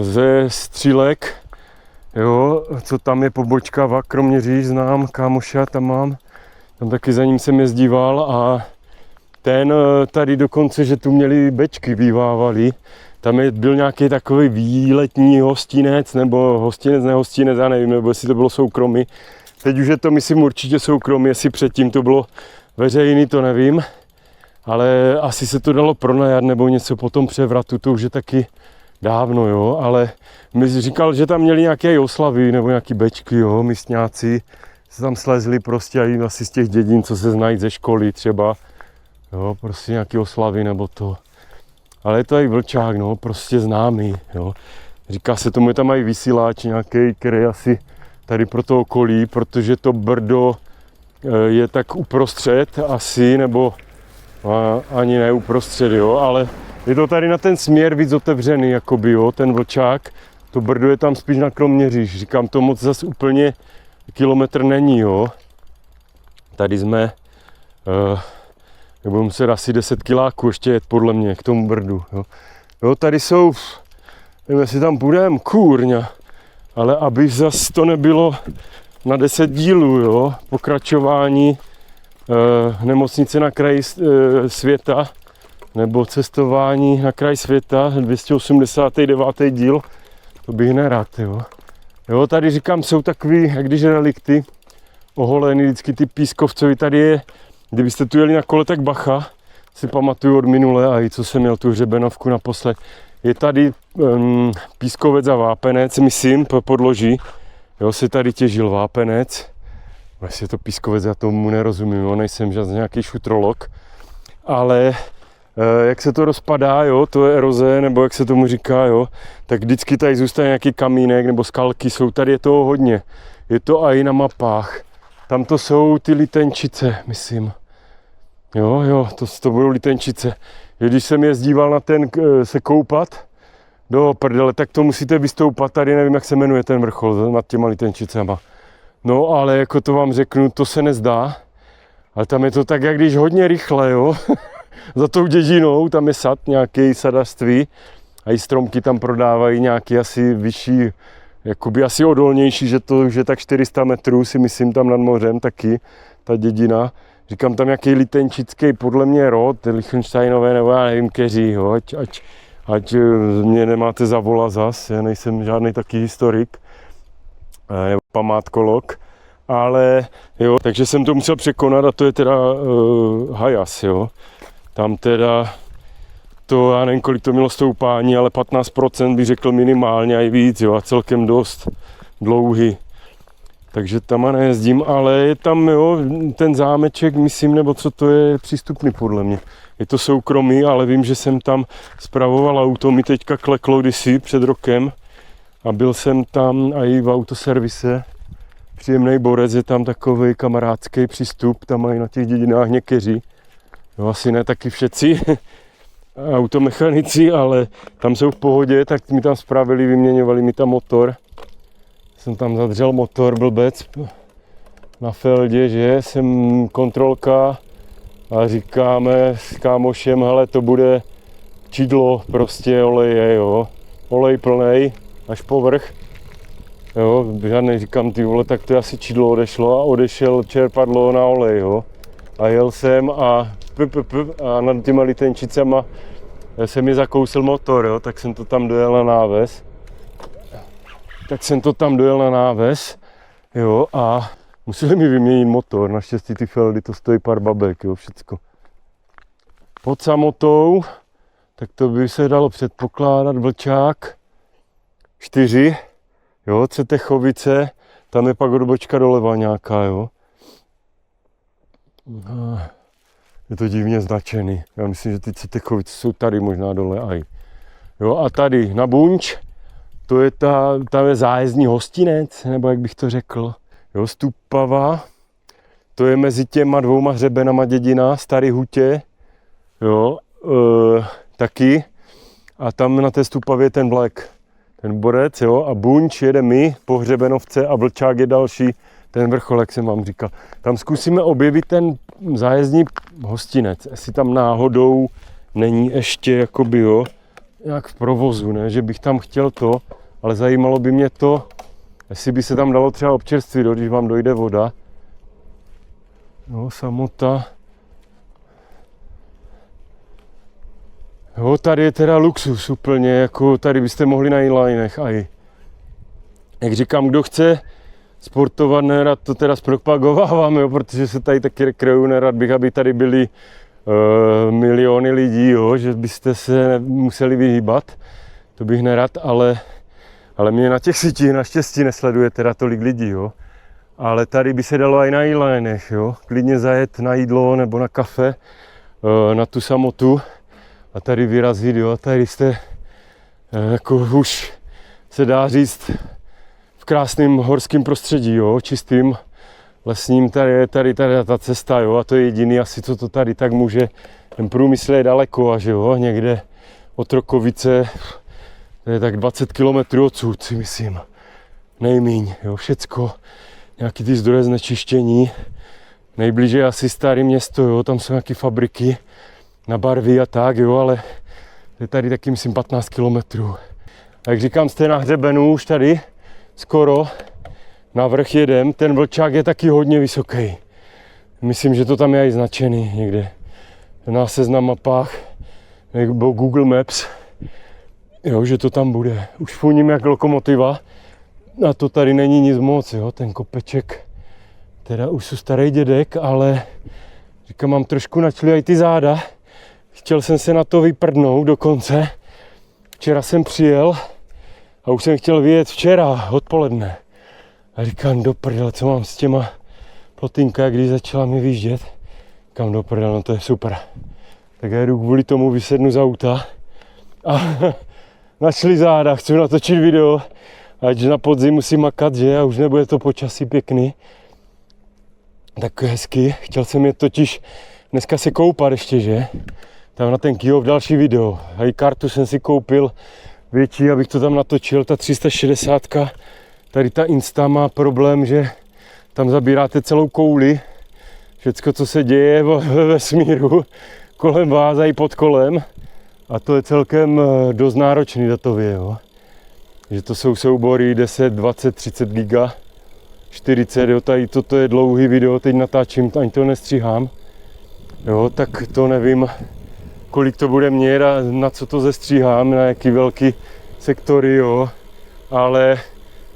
ze Střílek, jo, co tam je pobočka VAK Kroměříž, znám kámoša, tam mám, tam taky za ním jsem jezdíval a ten tady dokonce, že tu měli bečky bývávali, tam byl nějaký takový výletní hostinec, nebo hostinec, já nevím, nebo jestli to bylo soukromí. Teď už je to, myslím, určitě soukromí, jestli předtím to bylo veřejný, to nevím, ale asi se to dalo pronajat nebo něco po tom převratu, to už je taky dávno, jo, ale mi říkal, že tam měli nějaké oslavy nebo nějaký bečky, jo, místňáci se tam slezli prostě asi z těch dědin, co se znají ze školy třeba, jo, prostě nějaké oslavy nebo to. Ale je to i Vlčák, no, prostě známý, jo. Říká se tomu, že tam mají vysílač nějaký, který asi tady pro to okolí, protože to Brdo je tak uprostřed asi, nebo ani ne uprostřed, jo, ale je to tady na ten směr víc otevřený, jakoby, jo, ten Vlčák. To Brdo je tam spíš na Kroměříž. Říkám, to moc zas úplně kilometr není, jo. Tady jsme Nebudu muset asi 10 kiláků ještě jet podle mě k tomu Brdu. Jo, tady jsou, nevím, jestli tam půjdeme, kůrňa, ale aby zas to nebylo na 10 dílů, jo, pokračování nemocnice na kraji světa, nebo cestování na kraj světa, 289. díl, to bych nerad, jo. Jo, tady říkám, jsou takový, jak když relikty, oholený, vždycky ty pískovcovi, tady je, kdybyste tu jeli na kole, tak bacha, si pamatuju od minule, a i co jsem měl tu hřebenovku naposled. Je tady pískovec a vápenec, myslím, podloží, jo, se tady těžil vápenec, jestli je to pískovec, já tomu nerozumím, jo, nejsem žádný nějaký šutrolog, ale jak se to rozpadá, jo, to je eroze, nebo jak se tomu říká, jo, tak vždycky tady zůstane nějaký kamínek nebo skalky, jsou tady, je toho hodně. Je to i na mapách. Tam to jsou ty litenčice, myslím. Jo, to budou litenčice. Když jsem jezdíval na ten se koupat do prdele, tak to musíte vystoupat, tady nevím, jak se jmenuje ten vrchol nad těma litenčicema. No, ale jako to vám řeknu, to se nezdá, ale tam je to tak, jak když hodně rychle, jo. Za tou dědinou, tam je sad, nějaké sadařství a i stromky tam prodávají nějaký asi vyšší, jakoby asi odolnější, že to už je tak 400 metrů, si myslím, tam nad mořem taky, ta dědina. Říkám, tam nějaký litenčický, podle mě rod, Lichtensteinové, nebo já nevím, keří, jo, ať mě nemáte za vola zas, já nejsem žádný taky historik, nebo památkolog, ale jo, takže jsem to musel překonat a to je teda Hajas, jo. Tam teda, to já nevím, kolik to mělo stoupání, ale 15% bych řekl minimálně, a i víc, jo, a celkem dost dlouhý. Takže tam nejezdím, ale je tam, jo, ten zámeček, myslím, nebo co to je, přístupný podle mě. Je to soukromý, ale vím, že jsem tam spravoval auto, mi teďka kleklo kdysi před rokem a byl jsem tam i v autoservise. Příjemný borec, je tam takový kamarádský přístup, tam mají na těch dědinách někteří. No, asi ne taky všetci automechanici, ale tam jsou v pohodě, tak mi tam spravili, vyměňovali mi tam motor. Jsem tam zadřel motor, blbec, na feldě, že jsem kontrolka a říkáme s kámošem, hele, to bude čidlo, prostě oleje, jo. Olej plnej, až povrch. Jo, žádnej, říkám, ty vole, tak to asi čidlo odešlo a odešel čerpadlo na olej, jo. A jel jsem a nad těma litenčicema se mi zakousl motor, jo, tak jsem to tam dojel na náves. Jo, a museli mi vyměnit motor, naštěstí ty feldy, to stojí pár babek, jo, všecko. Pod samotou, tak to by se dalo předpokládat, Vlčák 4, jo, Cetechovice, tam je pak odbočka doleva nějaká, jo. Je to divně značený. Já myslím, že ty Cetechovice jsou tady možná dole aj. Jo, a tady na Bunč, to je tam je zájezdní hostinec, nebo jak bych to řekl. Jo, Stupava, to je mezi těma dvouma hřebenama dědina, Starý Hutě, jo, taky. A tam na té Stupavě je ten Black, ten borec, jo, a Bunč jede my po hřebenovce a Vlčák je další, ten vrchol, jak jsem vám říkal. Tam zkusíme objevit ten zájezdní hostinec, jestli tam náhodou není ještě jakoby, jo, jak v provozu, ne, že bych tam chtěl to, ale zajímalo by mě to, jestli by se tam dalo třeba občerstvit, když vám dojde voda. No, samota. Jo, tady je teda luxus úplně, jako tady byste mohli na inlinech aj. Jak říkám, kdo chce sportovat, nerad to teda zpropagováváme, jo, protože se tady taky rekreju, nerad bych, aby tady byly miliony lidí, jo, že byste se museli vyhýbat, to bych nerad, ale mě na těch sítích naštěstí nesleduje teda tolik lidí, jo. Ale tady by se dalo i na inlinech, jo, klidně zajet na jídlo nebo na kafe, na tu samotu a tady vyrazit, jo, a tady jste jako už se dá říct v krásném horském prostředí, jo, čistým, lesním, tady ta cesta, jo, a to je jediný asi, co to tady tak může, ten průmysl je daleko, až jo, někde Otrokovice, to je tak 20 km odsud, si myslím, nejmíň, jo, všecko, nějaký ty zdroje znečištění, nejblíže je asi Staré Město, jo, tam jsou nějaké fabriky na barvy a tak, jo, ale je tady taky, myslím, 15 kilometrů. A jak říkám, jste na hřebenu už tady, skoro, na vrch jedem, ten vlčák je taky hodně vysoký. Myslím, že to tam je i značený někde na seznam mapách nebo Google Maps, jo, že to tam bude. Už funím jak lokomotiva a to tady není nic moc, jo, ten kopeček. Teda už jsou starý dědek, ale říkám, mám trošku načlí ty záda. Chtěl jsem se na to vyprdnout dokonce. Včera jsem přijel a už jsem chtěl vyjet včera odpoledne. A říkám, do prdele, co mám s těma plotínka, když začala mi vyjíždět. Říkám, do prdele, no to je super. Tak já jdu kvůli tomu, vysednu z auta a načli záda, chci natočit video, ať na podzim musím makat, že a už nebude to počasí pěkný. Tak hezky, chtěl jsem je totiž dneska se koupat ještě, že? Tam na ten Kyjov další video. A i kartu jsem si koupil větší, abych to tam natočil, ta 360. Tady ta Insta má problém, že tam zabíráte celou kouli. Všecko, co se děje ve vesmíru, kolem vás a i pod kolem. A to je celkem dost náročný datově, jo. Že to jsou soubory 10, 20, 30 giga, 40, jo, tady toto je dlouhý video, teď natáčím, ani to nestříhám. Jo, tak to nevím, kolik to bude mět a na co to zestříhám, na jaký velký sektory, jo. Ale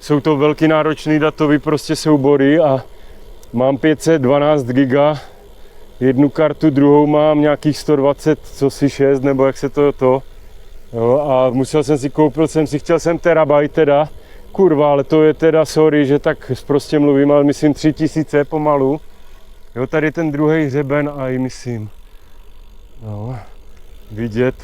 jsou to velký náročný datový prostě soubory a mám 512 giga, jednu kartu, druhou mám nějakých 126 nebo jak se to. Jo, a koupil jsem si, chtěl jsem terabajt teda, kurva, ale to je teda, sorry, že tak prostě mluvím, ale myslím 3000 pomalu. Jo, tady ten druhý hřeben a i myslím, no, vidět,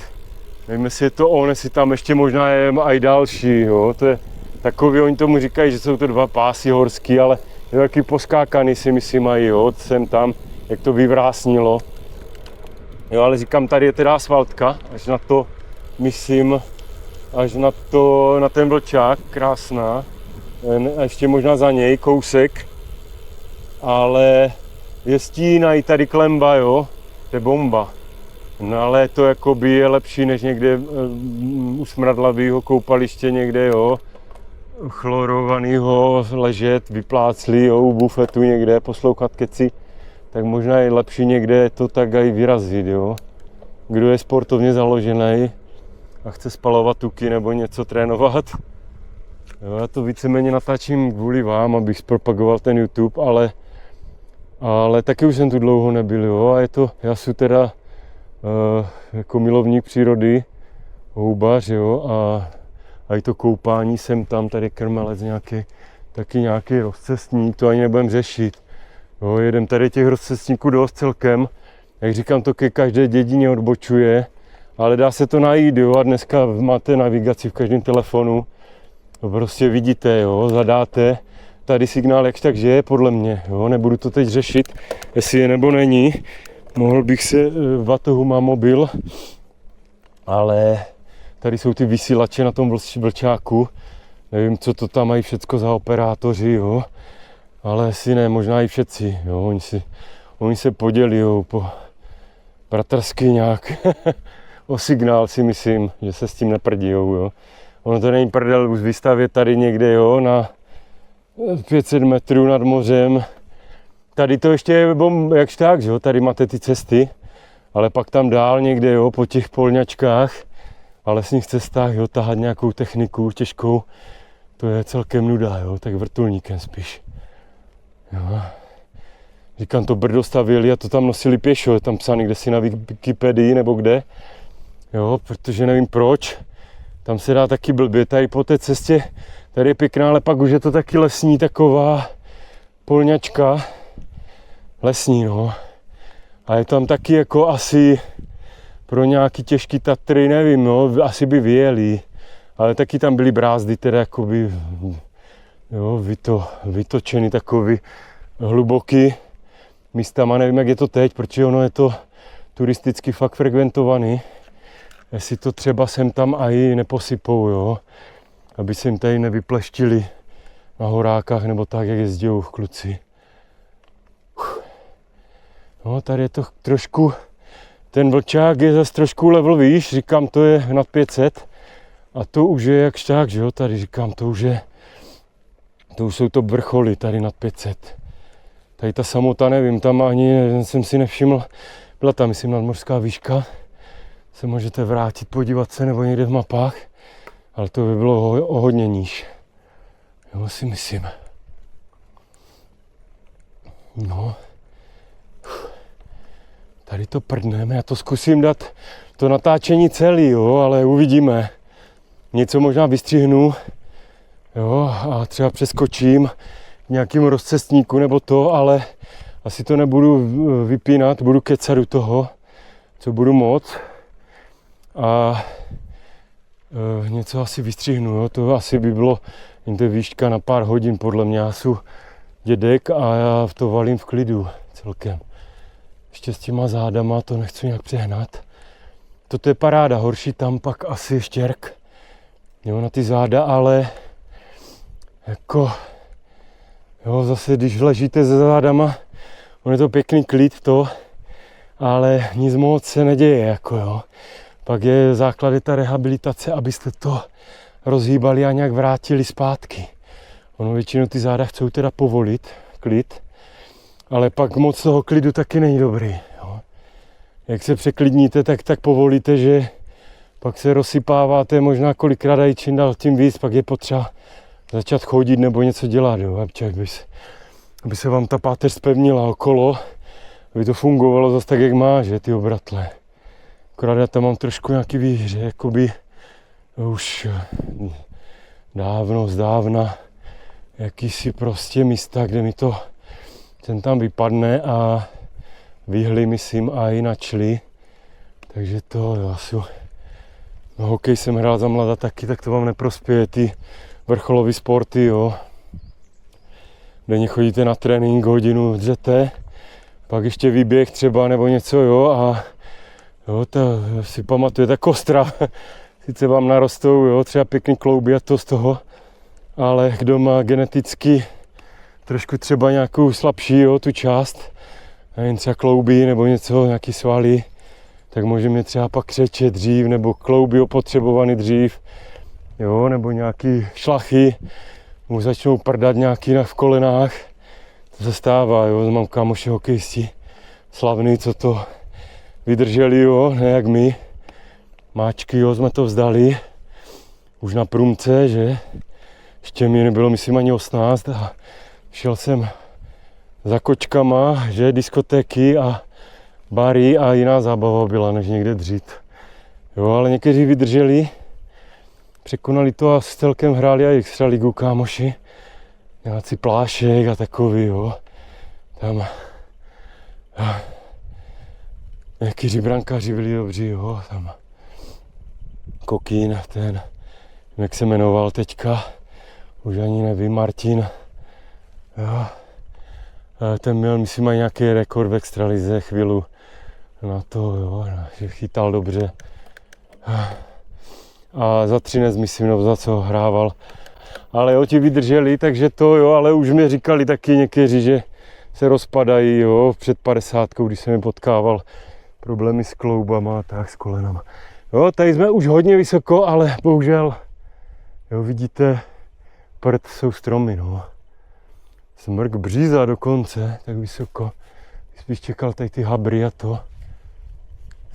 nevím, jestli je to on, jestli tam ještě možná je i další, jo, to je takový, oni tomu říkají, že jsou to 2 pásy horský, ale je taky poskákaný si myslím i, jo, jsem tam, jak to vyvrásnilo. Jo, ale říkám, tady je teda asfaltka, až na to, myslím, na ten vlčák, krásná, a ještě možná za něj kousek, ale je stín a i tady klemba, jo, to je bomba. No ale to jakoby je lepší, než někde u smradlavého koupaliště někde, jo, chlorovanýho ležet, vypláclý, jo, u bufetu někde, poslouchat keci, tak možná je lepší někde to tak i vyrazit, jo. Kdo je sportovně založený a chce spalovat tuky nebo něco trénovat. Jo, já to víceméně natáčím kvůli vám, abych zpropagoval ten YouTube, ale taky už jsem tu dlouho nebyl, jo, a já jsem teda jako milovník přírody, houbař, jo, a i to koupání jsem tam, tady Krmelec taky nějaký rozcestník, to ani nebudem řešit. Jo, jedem tady těch rozcestníků dost celkem, jak říkám, to ke každé dědině odbočuje, ale dá se to najít, jo, a dneska máte navigaci v každém telefonu, prostě vidíte, jo, zadáte, tady signál jakž takže je podle mě, jo, nebudu to teď řešit, jestli je nebo není, mohl bych se, vatohu mám mobil, ale tady jsou ty vysílače na tom vlčáku, nevím, co to tam mají všecko za operátoři, jo, ale asi ne, možná i všetci, jo, oni se podělí, jo, bratrsky nějak o signál, si myslím, že se s tím neprdijou, jo. Ono to není prdel už vystavět tady někde, jo, na 500 metrů nad mořem. Tady to ještě je jakž tak, že jo, tady máte ty cesty, ale pak tam dál někde, jo, po těch polňačkách a lesních cestách, jo, tahat nějakou techniku těžkou, to je celkem nuda, jo, tak vrtulníkem spíš. Jo. Říkám, to Brdo stavěli a to tam nosili pěšo, je tam psaný kdesi na Wikipedii nebo kde, jo, protože nevím proč, tam se dá taky blbě, tady po té cestě, tady je pěkná, ale pak už je to taky lesní taková polňačka, lesní, no, a je tam taky jako asi pro nějaký těžký Tatry, nevím, no, asi by vyjeli, ale taky tam byly brázdy, teda jakoby, jo, vytočený takový hluboký místama, nevím, jak je to teď, protože ono je to turisticky fakt frekventovaný, jestli to třeba sem tam i neposypou, jo, aby se jim tady nevypleštili na horákách nebo tak, jak jezdí kluci. No, tady je to trošku, ten vlčák je zase trošku level výš, říkám, to je nad 500. A to už je jakž tak, že jo, tady říkám, to už jsou to vrcholy tady nad 500. Tady ta samota, nevím, tam ani jsem si nevšiml, byla tam, myslím, nadmořská výška. Se můžete vrátit, podívat se, nebo někde v mapách, ale to by bylo o hodně níž. Jo, si myslím. No. Tady to prdneme, já to zkusím dát to natáčení celý, jo, ale uvidíme. Něco možná vystřihnu, jo, a třeba přeskočím k nějakému rozcestníku nebo to, ale asi to nebudu vypínat, budu kecat do toho, co budu moc. A něco asi vystřihnu, jo, to asi by bylo jen to výška na pár hodin, podle mě, já jsem dědek a já to valím v klidu celkem. Ještě s těma zádama to nechci nějak přehnat. Toto je paráda, horší tam pak asi štěrk, jo, na ty záda, ale jako, jo, zase když ležíte se zádama, on je to pěkný klid to, ale nic moc se neděje, jako jo. Pak je základ ta rehabilitace, abyste to rozhýbali a nějak vrátili zpátky. Ono většinou ty záda chcou teda povolit klid, ale pak moc toho klidu taky není dobrý. Jo. Jak se překlidníte, tak povolíte, že pak se rozsypáváte možná kolikrát i čím dál tím víc, pak je potřeba začat chodit nebo něco dělat, jo, aby se vám ta páteř zpevnila okolo, aby to fungovalo zase tak, jak má, že ty obratle. Akorát já tam mám trošku nějaký výhře, jakoby už dávno, zdávna, jakýsi prostě místa, kde mi to ten tam vypadne a vyhli, myslím, a i načli. Takže to asi, no, hokej jsem hrál za mladá taky, tak to vám neprospěje, ty vrcholové sporty, jo. Denně chodíte na trénink, hodinu dřete, pak ještě výběh třeba nebo něco, jo, a jo, to si pamatuje, ta kostra, sice vám narostou, jo, třeba pěkný klouby a to z toho, ale kdo má geneticky trošku třeba nějakou slabší, jo, tu část, nevím, třeba klouby nebo něco, nějaký svaly, tak může mě třeba pak křečet dřív, nebo klouby opotřebovaný dřív, jo, nebo nějaký šlachy, mu začnou prdat nějaký v kolenách, to se stává, jo, mám kámoši hokejisti slavný, co to vydrželi, jo, ne jak my, máčky, jo, jsme to vzdali, už na průmce, že, ještě mi nebylo, myslím, ani 18 a šel jsem za kočkama, že, diskotéky a bary a jiná zábava byla, než někde dřít. Jo, ale někteří vydrželi, překonali to a s celkem hráli a extra ligu kámoši. Nějací Plášek a takový, jo. Tam nějaký brankáři byli dobří, jo. Tam Kokín, ten, jak se jmenoval teďka, už ani nevím, Martin. Jo. Ten měl, myslím, i nějaký rekord v extralize chvíli na to, jo, že chytal dobře. A za Třinec, myslím, no, za co hrával. Ale jo, ti vydrželi, takže to jo, ale už mi říkali taky někteří, že se rozpadají, jo, před 50, když jsem je potkával. Problémy s kloubama a tak, s kolenama. Jo, tady jsme už hodně vysoko, ale bohužel, jo, vidíte, prd jsou stromy, no. Smrk bříza dokonce, tak vysoko. Spíš čekal tady ty habry a to.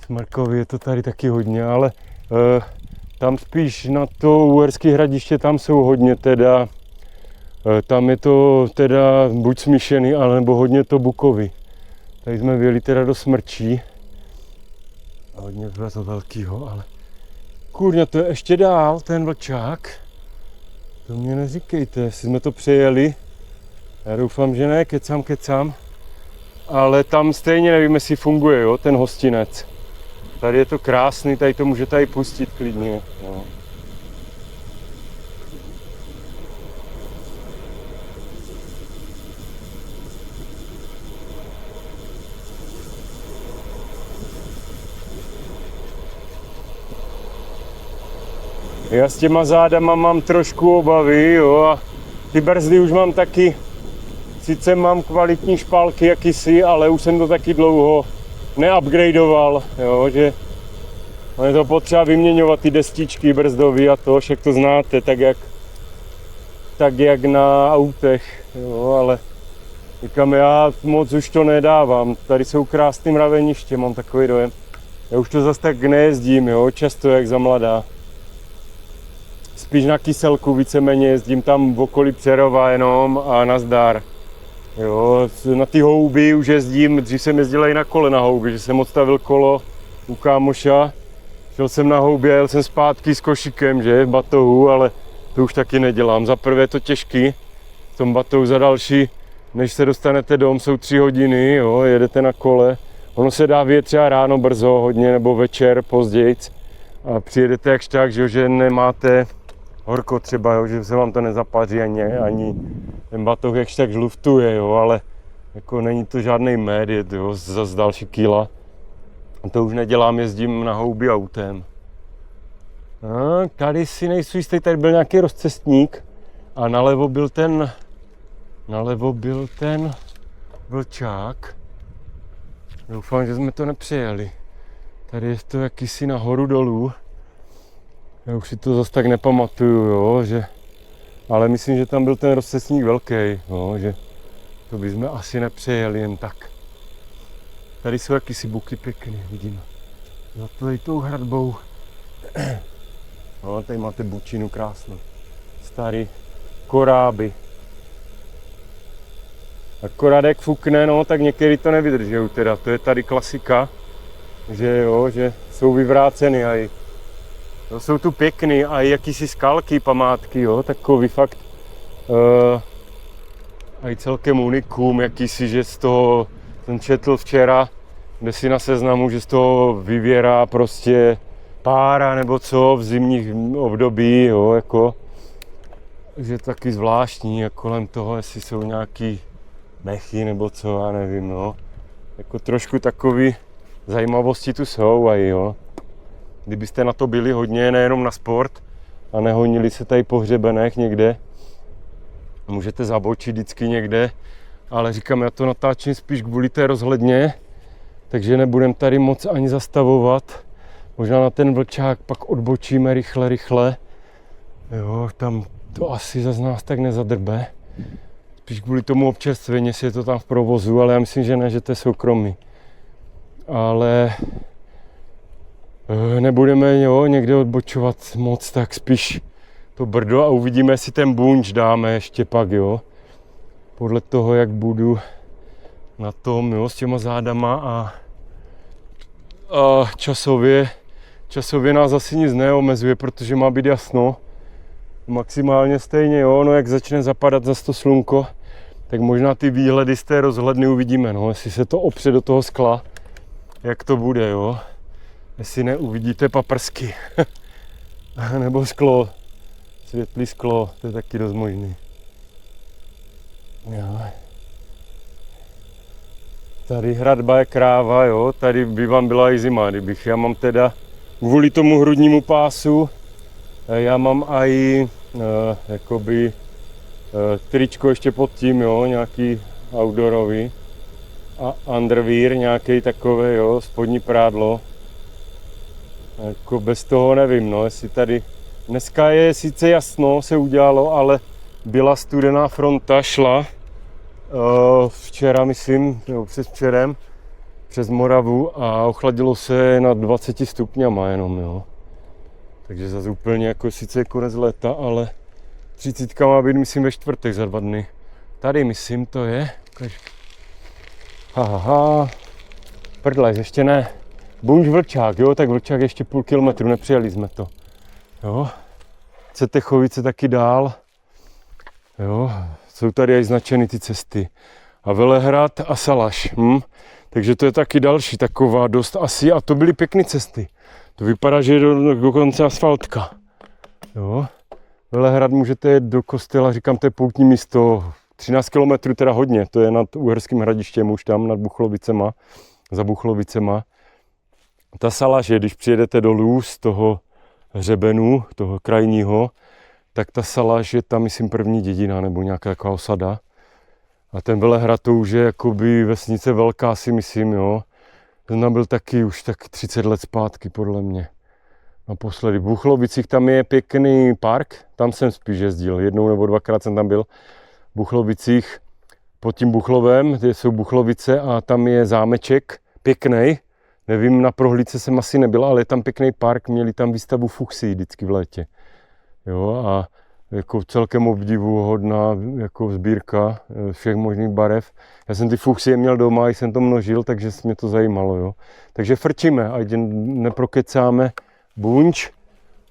Smrkovi je to tady taky hodně, ale tam spíš na to Uherské Hradiště, tam jsou hodně teda, tam je to teda buď smíšený, ale nebo hodně to bukový. Tady jsme vyjeli teda do Smrčí. Hodně to velkýho, ale kurňa, to je ještě dál, ten vlčák. To mě neříkejte, jestli jsme to přejeli. Já doufám, že ne, kecám. Ale tam stejně nevím, jestli funguje, jo, ten hostinec. Tady je to krásný, tady to můžete i pustit klidně. No. Já s těma zádama mám trošku obavy, jo, a ty brzdy už mám taky sice mám kvalitní špalky jakýsi, ale už jsem to taky dlouho neupgradeoval, jo, že je to potřeba vyměňovat ty destičky brzdový a to, však to znáte, tak jak na autech, jo, ale říkám, já moc už to nedávám, tady jsou krásný mraveniště, mám takový dojem. Já už to zase tak nejezdím, jo, často jak za mladá. Spíš na Kyselku víceméně jezdím tam v okolí Přerova jenom a nazdar. Jo, na ty houby už jezdím, dřív jsem jezdil i na kole na houby, že jsem odstavil kolo u kámoša. Šel jsem na houbě, jel jsem zpátky s košíkem, že, v batohu, ale to už taky nedělám. Za prvé je to těžký, v tom batohu, za další, než se dostanete dom, jsou 3 hodiny, jo, jedete na kole. Ono se dá vyjet třeba ráno brzo hodně, nebo večer pozdějc. A přijedete jakž tak, že nemáte horko třeba, jo, že se vám to nezapaří ani ten batoh jakž tak žluftuje, jo, ale jako není to žádný med, jo, zase další kýla. A to už nedělám, jezdím na houby autem. A tady si nejsou jistý, tady byl nějaký rozcestník a nalevo byl ten vlčák. Doufám, že jsme to nepřejeli. Tady je to jakýsi nahoru dolů. Já už si to zase tak nepamatuju, jo, že... Ale myslím, že tam byl ten rozcestník velký, jo, že to bychom asi nepřejeli jen tak. Tady jsou jakýsi buky pěkný, vidíme. Za tou hradbou. No, tady máte bučinu krásnou. Starý koráby. Akorát jak fukne, no, tak některý to nevydrží teda. To je tady klasika, že jo, že jsou vyvráceny a jsou tu pěkný a jakýsi skalky, památky, jo, takový fakt a i celkem unikum, jakýsi, že z toho jsem četl včera, kde si na seznamu, že z toho vyvěrá prostě pára nebo co v zimních období, jo, jako, že taky zvláštní a kolem toho, jestli jsou nějaký mechy nebo co, já nevím, no. Jako trošku takový zajímavosti tu jsou a jo. Kdybyste na to byli hodně, nejenom na sport a nehonili se tady po hřebenech někde, můžete zabočit vždycky někde, ale říkám, já to natáčím spíš kvůli té rozhledně, takže nebudem tady moc ani zastavovat. Možná na ten vlčák pak odbočíme rychle. Jo, tam to asi za nás tak nezadrbe. Spíš kvůli tomu občerstvení, jestli je to tam v provozu, ale já myslím, že ne, že to je soukromý. Ale nebudeme, jo, někde odbočovat moc, tak spíš to Brdo a uvidíme, jestli ten bunč dáme ještě pak, jo. Podle toho, jak budu na tom, jo, s těma zádama a časově nás asi nic neomezuje, protože má být jasno. Maximálně stejně, jo, no jak začne zapadat zas to slunko, tak možná ty výhledy z té rozhledny uvidíme, no, jestli se to opře do toho skla, jak to bude, jo. Jestli neuvidíte paprsky, nebo sklo, světlý sklo, to je taky dost možný. Jo. Tady hradba je kráva, jo, tady by vám byla i zima, kdybych, já mám teda kvůli tomu hrudnímu pásu, já mám i jakoby tričko ještě pod tím, jo, nějaký outdoorový a underwear nějaký takový, jo, spodní prádlo. Jako bez toho nevím, no, jestli tady dneska je sice jasno, se udělalo, ale byla studená fronta, šla včera, myslím, nebo předvčerem, přes Moravu a ochladilo se na 20 stupňama jenom, jo. Takže zase úplně jako sice je konec léta, ale 30 má být, myslím, ve čtvrtek za 2 dny. Tady, myslím, to je. Prdle, ještě ne. Bunč Vlčák, jo, tak Vlčák ještě půl kilometru, nepřijeli jsme to. Jo. Cetechovice taky dál. Jo, jsou tady i značeny ty cesty. A Velehrad a Salaš. Takže to je taky další taková dost asi, a to byly pěkné cesty. To vypadá, že je dokonce asfaltka. Jo. Velehrad můžete jet do kostela, říkám, to je poutní místo. 13 km teda hodně, to je nad Uherským Hradištěm už tam, nad Buchlovicema, za Buchlovicema. Ta Salaš je, když přijedete dolů z toho hřebenu, toho krajního, tak ta Salaš je tam, myslím, první dědina nebo nějaká taková osada. A ten Velehrad to už je jakoby vesnice velká, si myslím, jo. Ten byl taky už tak 30 let zpátky, podle mě. Naposledy v Buchlovicích tam je pěkný park, tam jsem spíš jezdil, jednou nebo dvakrát jsem tam byl. V Buchlovicích pod tím Buchlovem, kde jsou Buchlovice a tam je zámeček, pěkný. Nevím, na prohlídce jsem asi nebyl, ale je tam pěkný park, měli tam výstavu fuchsí vždycky v létě. Jo, a jako celkem obdivuhodná jako sbírka všech možných barev. Já jsem ty fuchsie měl doma, jsem to množil, takže mě to zajímalo. Jo. Takže frčíme, ať neprokecáme. Bunč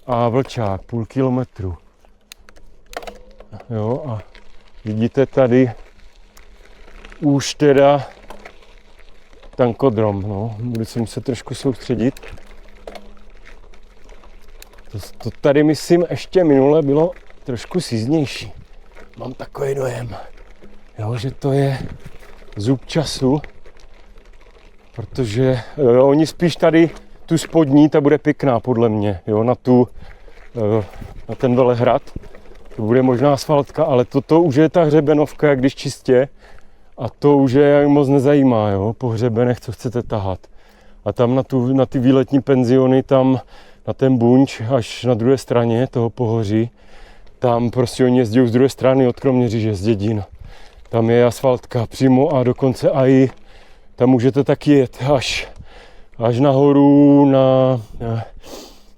a vlčák, půl kilometru. Jo, a vidíte tady už teda tankodrom, no. Budu se muset trošku soustředit. To tady, myslím, ještě minule bylo trošku síznější. Mám takový dojem, jo, že to je zub času, protože oni spíš tady tu spodní, ta bude pěkná podle mě, jo, na ten Velehrad. To bude možná asfaltka, ale toto už je ta hřebenovka, jak když čistě, a to už je moc nezajímá, jo, po hřebenech, co chcete tahat. A tam na ty výletní penziony, tam na ten Bunč, až na druhé straně toho pohoří, tam prostě oni jezdí z druhé strany od Kroměříže, z Dědín. Tam je asfaltka přímo a dokonce i tam můžete taky jet až nahoru,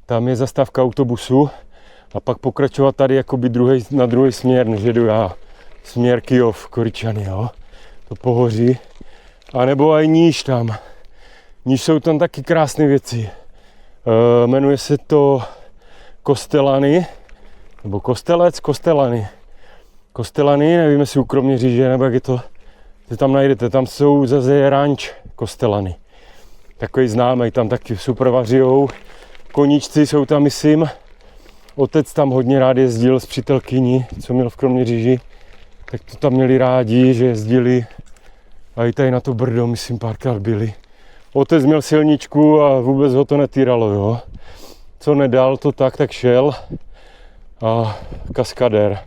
tam je zastávka autobusu a pak pokračovat tady jakoby na druhý směr, než jedu já, směr Kyjov, Koryčany, jo, to pohoří. A nebo i níž tam. Níž jsou tam taky krásné věci. Jmenuje se to Kostelany, nebo Kostelany. Kostelany, nevím, jestli u Kroměříže, nebo jak je to, že tam najdete. Tam jsou zase ranč Kostelany. Takový známý, tam taky super vařijou. Koníčci jsou tam, myslím. Otec tam hodně rád jezdil s přítelkyní, co měl v Kroměříži. Tak to tam měli rádi, že jezdili. A i tady na to Brdo, myslím, párkrát byli. Otec měl silničku a vůbec ho to netýralo, jo. Co nedal, to tak šel. A kaskadér.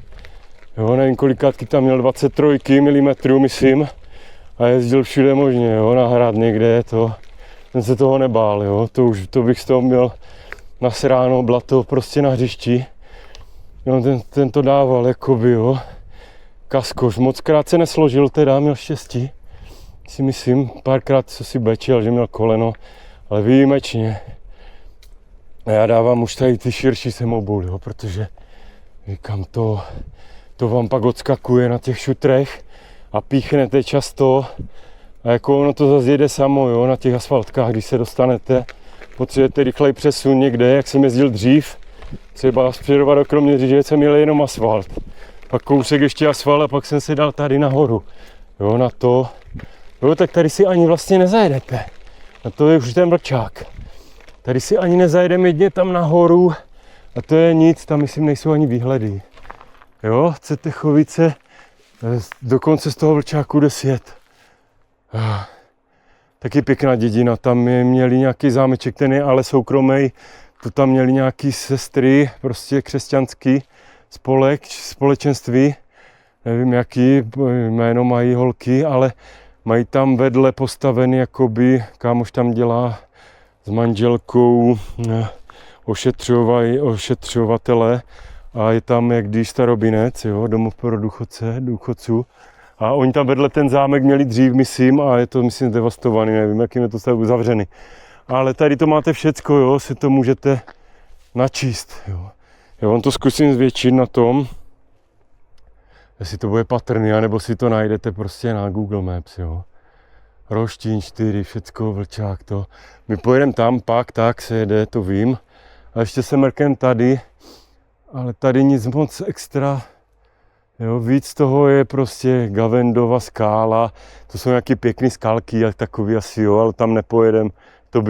Jo, nevím, kolikátky tam měl 23 mm, myslím. A jezdil všude možně, jo, na hrad někde, ten se toho nebál, jo. To bych z toho měl nasráno blato prostě na hřišti. Jo, ten to dával, jakoby, jo. Kaskoš, mockrát se nesložil teda, měl štěstí. Si myslím, párkrát co si bečel, že měl koleno, ale výjimečně. A já dávám už tady ty širší sem obul, jo, protože říkám, to vám pak odskakuje na těch šutrech a píchnete často a jako ono to zase jede samo, jo, na těch asfaltkách, když se dostanete, potřebujete rychlej přesun někde, jak jsem jezdil dřív, třeba z Přerova do Kroměříže jsem jel jenom asfalt, pak kousek ještě asfalt a pak jsem se dal tady nahoru, jo, na to. Jo, tak tady si ani vlastně nezajedete. A to je už ten vlčák. Tady si ani nezajedeme jedně tam nahoru a to je nic, tam myslím nejsou ani výhledy. Jo, chcete Chovice, dokonce z toho vlčáku jde sjet. Taky pěkná dědina, tam měli nějaký zámeček, ten je ale soukromý. Tu tam měli nějaký sestry, prostě křesťanský společenství. Nevím jaký jméno mají holky, ale mají tam vedle postavený, jakoby, kámoš tam dělá s manželkou ošetřovatele a je tam jak když starobinec, jo, domov pro důchodců. A oni tam vedle ten zámek měli dřív, myslím, a je to, myslím, devastovaný, nevím, jakým je to stav uzavřený. Ale tady to máte všecko, jo, si to můžete načíst, jo. Já vám to zkusím zvětšit na tom, jestli to bude patrný, anebo si to najdete prostě na Google Maps, jo. Roštín 4, všecko, vlčák, to. My pojedeme tam, pak tak se jede, to vím. A ještě se mrkem tady, ale tady nic moc extra. Jo, víc toho je prostě Gavendova skála, to jsou nějaké pěkné skalky, jak takový asi, jo, ale tam nepojedem. To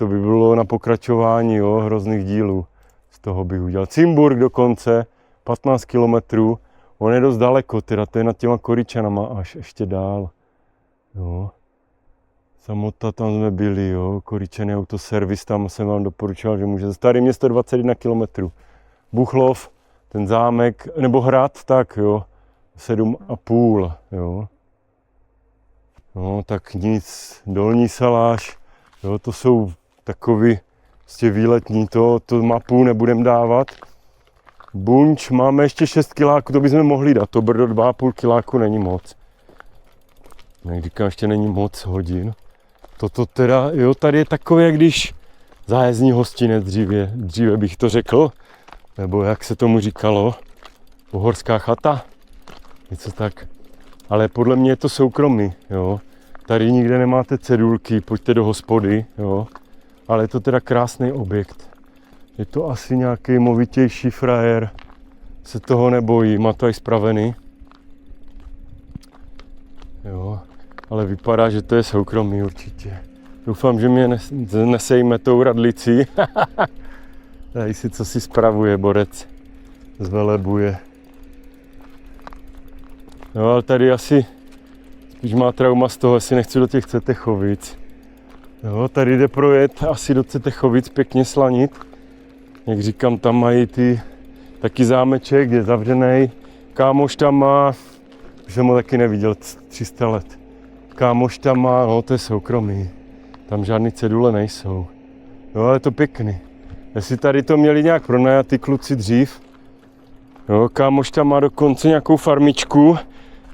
by bylo na pokračování, jo, hrozných dílů. Z toho bych udělal. Cimburg dokonce, 15 kilometrů. On je dost daleko, teda to je nad těma Koryčanama až ještě dál. Jo. Samota tam jsme byli, jo, Koryčany autoservis, tam jsem vám doporučoval, že můžete. Staré město 21 km. Buchlov, ten zámek, nebo hrad, tak jo, 7,5, jo. No, tak nic, Dolní Saláš, jo, to jsou takový prostě výletní, to mapu nebudem dávat. Bunč, máme ještě 6 kiláků, to bychom mohli dát, to Brdo 2,5 kiláku není moc. Jak říkám, ještě není moc hodin. Toto teda, jo, tady je takové, jak když zájezdní hostinec dříve bych to řekl, nebo jak se tomu říkalo, uhorská chata, něco tak. Ale podle mě je to soukromý, jo. Tady nikde nemáte cedulky, pojďte do hospody, jo. Ale je to teda krásný objekt. Je to asi nějaký movitější frajer, se toho nebojí, má to i spravený. Jo, ale vypadá, že to je soukromý určitě. Doufám, že mě nesejme tou radlicí. Tady si co si spravuje borec, zvelebuje. No ale tady asi, když má trauma z toho, asi nechci do těch Cetechovic. Jo, tady jde projet asi do Cetechovic, pěkně slanit. Jak říkám, tam mají taky zámeček, je zavřený. Kámoš tam má, už jsem ho taky neviděl, 300 let. Kámoš tam má, no to je soukromý. Tam žádný cedule nejsou. No ale to pěkný. Jestli tady to měli nějak pronajat ty kluci dřív. Jo, kámoš tam má dokonce nějakou farmičku,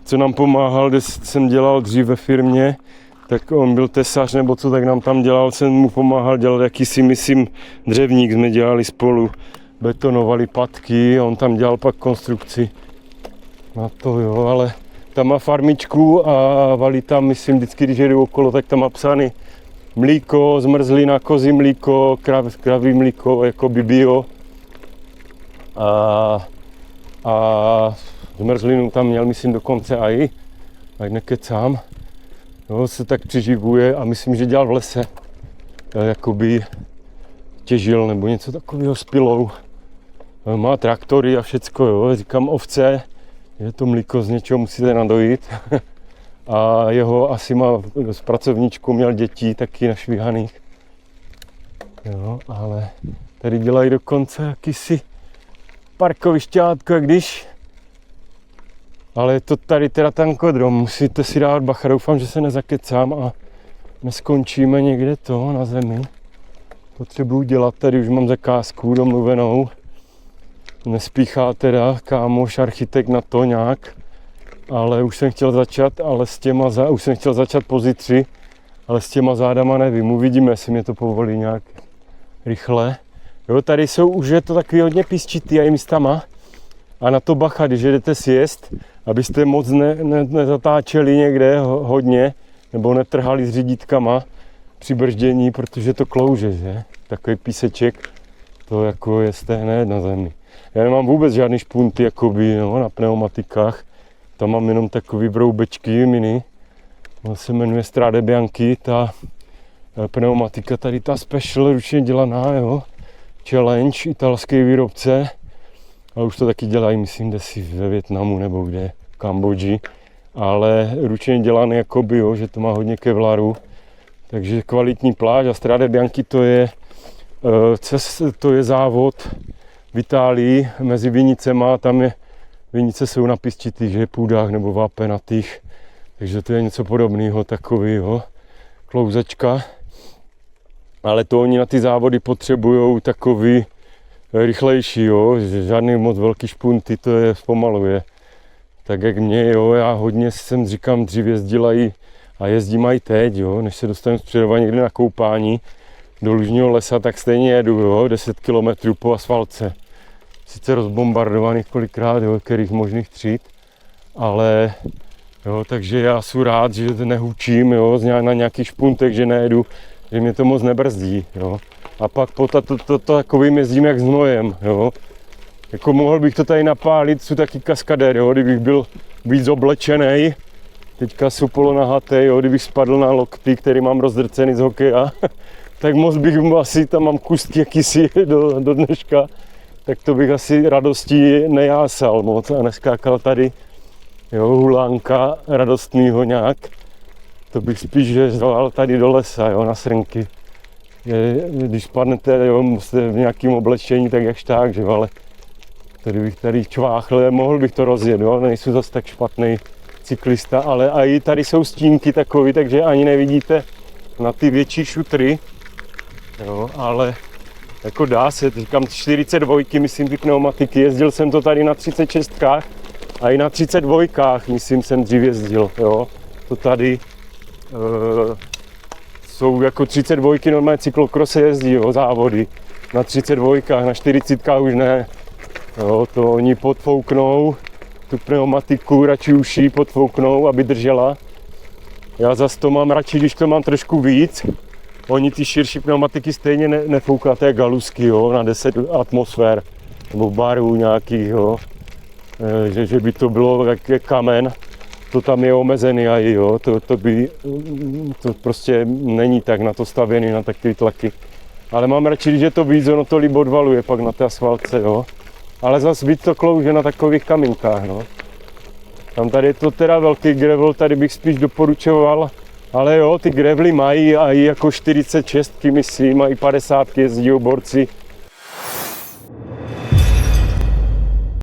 co nám pomáhal, kde jsem dělal dřív ve firmě. Tak on byl tesař nebo co, tak nám tam dělal, jsem mu pomáhal dělat jakýsi, myslím, dřevník, jsme dělali spolu. Betonovali patky, on tam dělal pak konstrukci. Na to jo, ale tam má farmičku a valí tam, myslím, vždycky, když jedu okolo, tak tam má psány mlíko, zmrzlina, kozí mlíko, kravý mlíko, jako bio. A zmrzlinu tam měl, myslím, dokonce aj, ať nekecám. Jo, se tak přeživuje a myslím, že dělal v lese. Jakoby těžil nebo něco takového s pilou. Má traktory a všecko, jo. Říkám ovce, že to mlíko z něčeho musíte nadojit. A jeho asi má s pracovníčkou, měl dětí taky našvihaných. Jo, ale tady dělají dokonce jakýsi parkovišťátko, jak když. Ale je to tady teda tankodrom, musíte si dát bacha, doufám, že se nezakecám a neskončíme někde to na zemi. Potřebuji dělat, tady už mám zakázku domluvenou. Nespíchá teda kámoš, architekt na to nějak, ale už jsem chtěl začat, ale už jsem chtěl začat po zítři, ale s těma zádama nevím, uvidíme, jestli mě to povolí nějak rychle. Jo, tady už je to takový hodně písčitý a i místama. A na to bacha, když jdete sjezd, abyste moc nezatáčeli někde hodně, nebo netrhali s řídítkama při brždění, protože to klouže, že? Takový píseček, to jako jste hned na zemi. Já nemám vůbec žádný špunty jakoby, no, na pneumatikách, tam mám jenom takový broubečky mini. On se jmenuje Strade Bianchi, ta pneumatika, tady ta special ručně dělaná, jo. Challenge, italský výrobce. A už to taky dělají, myslím, si ve Vietnamu nebo kde, v Kambodži. Ale ručně dělaný jakoby, jo, že to má hodně kevlaru. Takže kvalitní pláž a Strade Bianchi to je závod v Itálii mezi vinicema. Tam vinice jsou na písčitých půdách nebo vápenatých. Takže to je něco podobného, takového klouzečka. Ale to oni na ty závody potřebují takový rychlejší, jo, že žádný moc velký špunty, to je zpomaluje. Tak jak mě, jo, já hodně jsem, říkám, dřív jezdila a jezdím i teď, jo, než se dostanu z Přerova někde na koupání do lužního lesa, tak stejně jedu, jo, 10 km po asfaltce. Sice rozbombardovaných kolikrát, jo, kterých možných tříd, ale jo, takže já jsem rád, že nehučím, jo, na nějakých špuntech, že nejedu, že mě to moc nebrzdí, jo. A pak to takovým jezdím jak s hnojem, jo. Jako mohl bych to tady napálit, jsou taky kaskadér, jo, kdybych byl víc oblečený. Teďka jsou polonahatý, jo, kdybych spadl na lokty, který mám rozdrcený z hokeja, tak moc bych asi, tam mám kustky jakýsi do dneška, tak to bych asi radostí nejásal moc a neskákal tady, jo, hulánka radostnýho nějak. To bych spíš řval tady do lesa, jo, na srnky. Když spadnete, jo, v nějakém oblečení, tak jakž tak, že, ale tady bych tady čváchl, mohl bych to rozjet, jo, nejsou zase tak špatný cyklista, ale i tady jsou stínky takový, takže ani nevidíte na ty větší šutry, jo, ale jako dá se, říkám 42, myslím ty pneumatiky, jezdil jsem to tady na 36 a i na 32, myslím jsem dřív jezdil, jo, to tady jsou jako 32 normálně cyklokrosse jezdí, jo, závody, na 32, na 40 už ne, jo, to oni podfouknou tu pneumatiku, radši už ji podfouknou, aby držela. Já zase to mám radši, když to mám trošku víc. Oni ty širší pneumatiky stejně nefouká té galusky, jo, na 10 atmosfér nebo barů nějakých, jo. Že by to bylo jak kamen, to tam je omezený a jo, to prostě není tak na to stavěný, na takové tlaky. Ale mám radši, když je to víc, ono to líp odvaluje pak na té asfaltce, jo. Ale zase víc to klouže na takových kamínkách, no. Tam tady je to teda velký gravel, tady bych spíš doporučoval, ale jo, ty gravely mají a i jako 46, myslím, a i 50 jezdí borci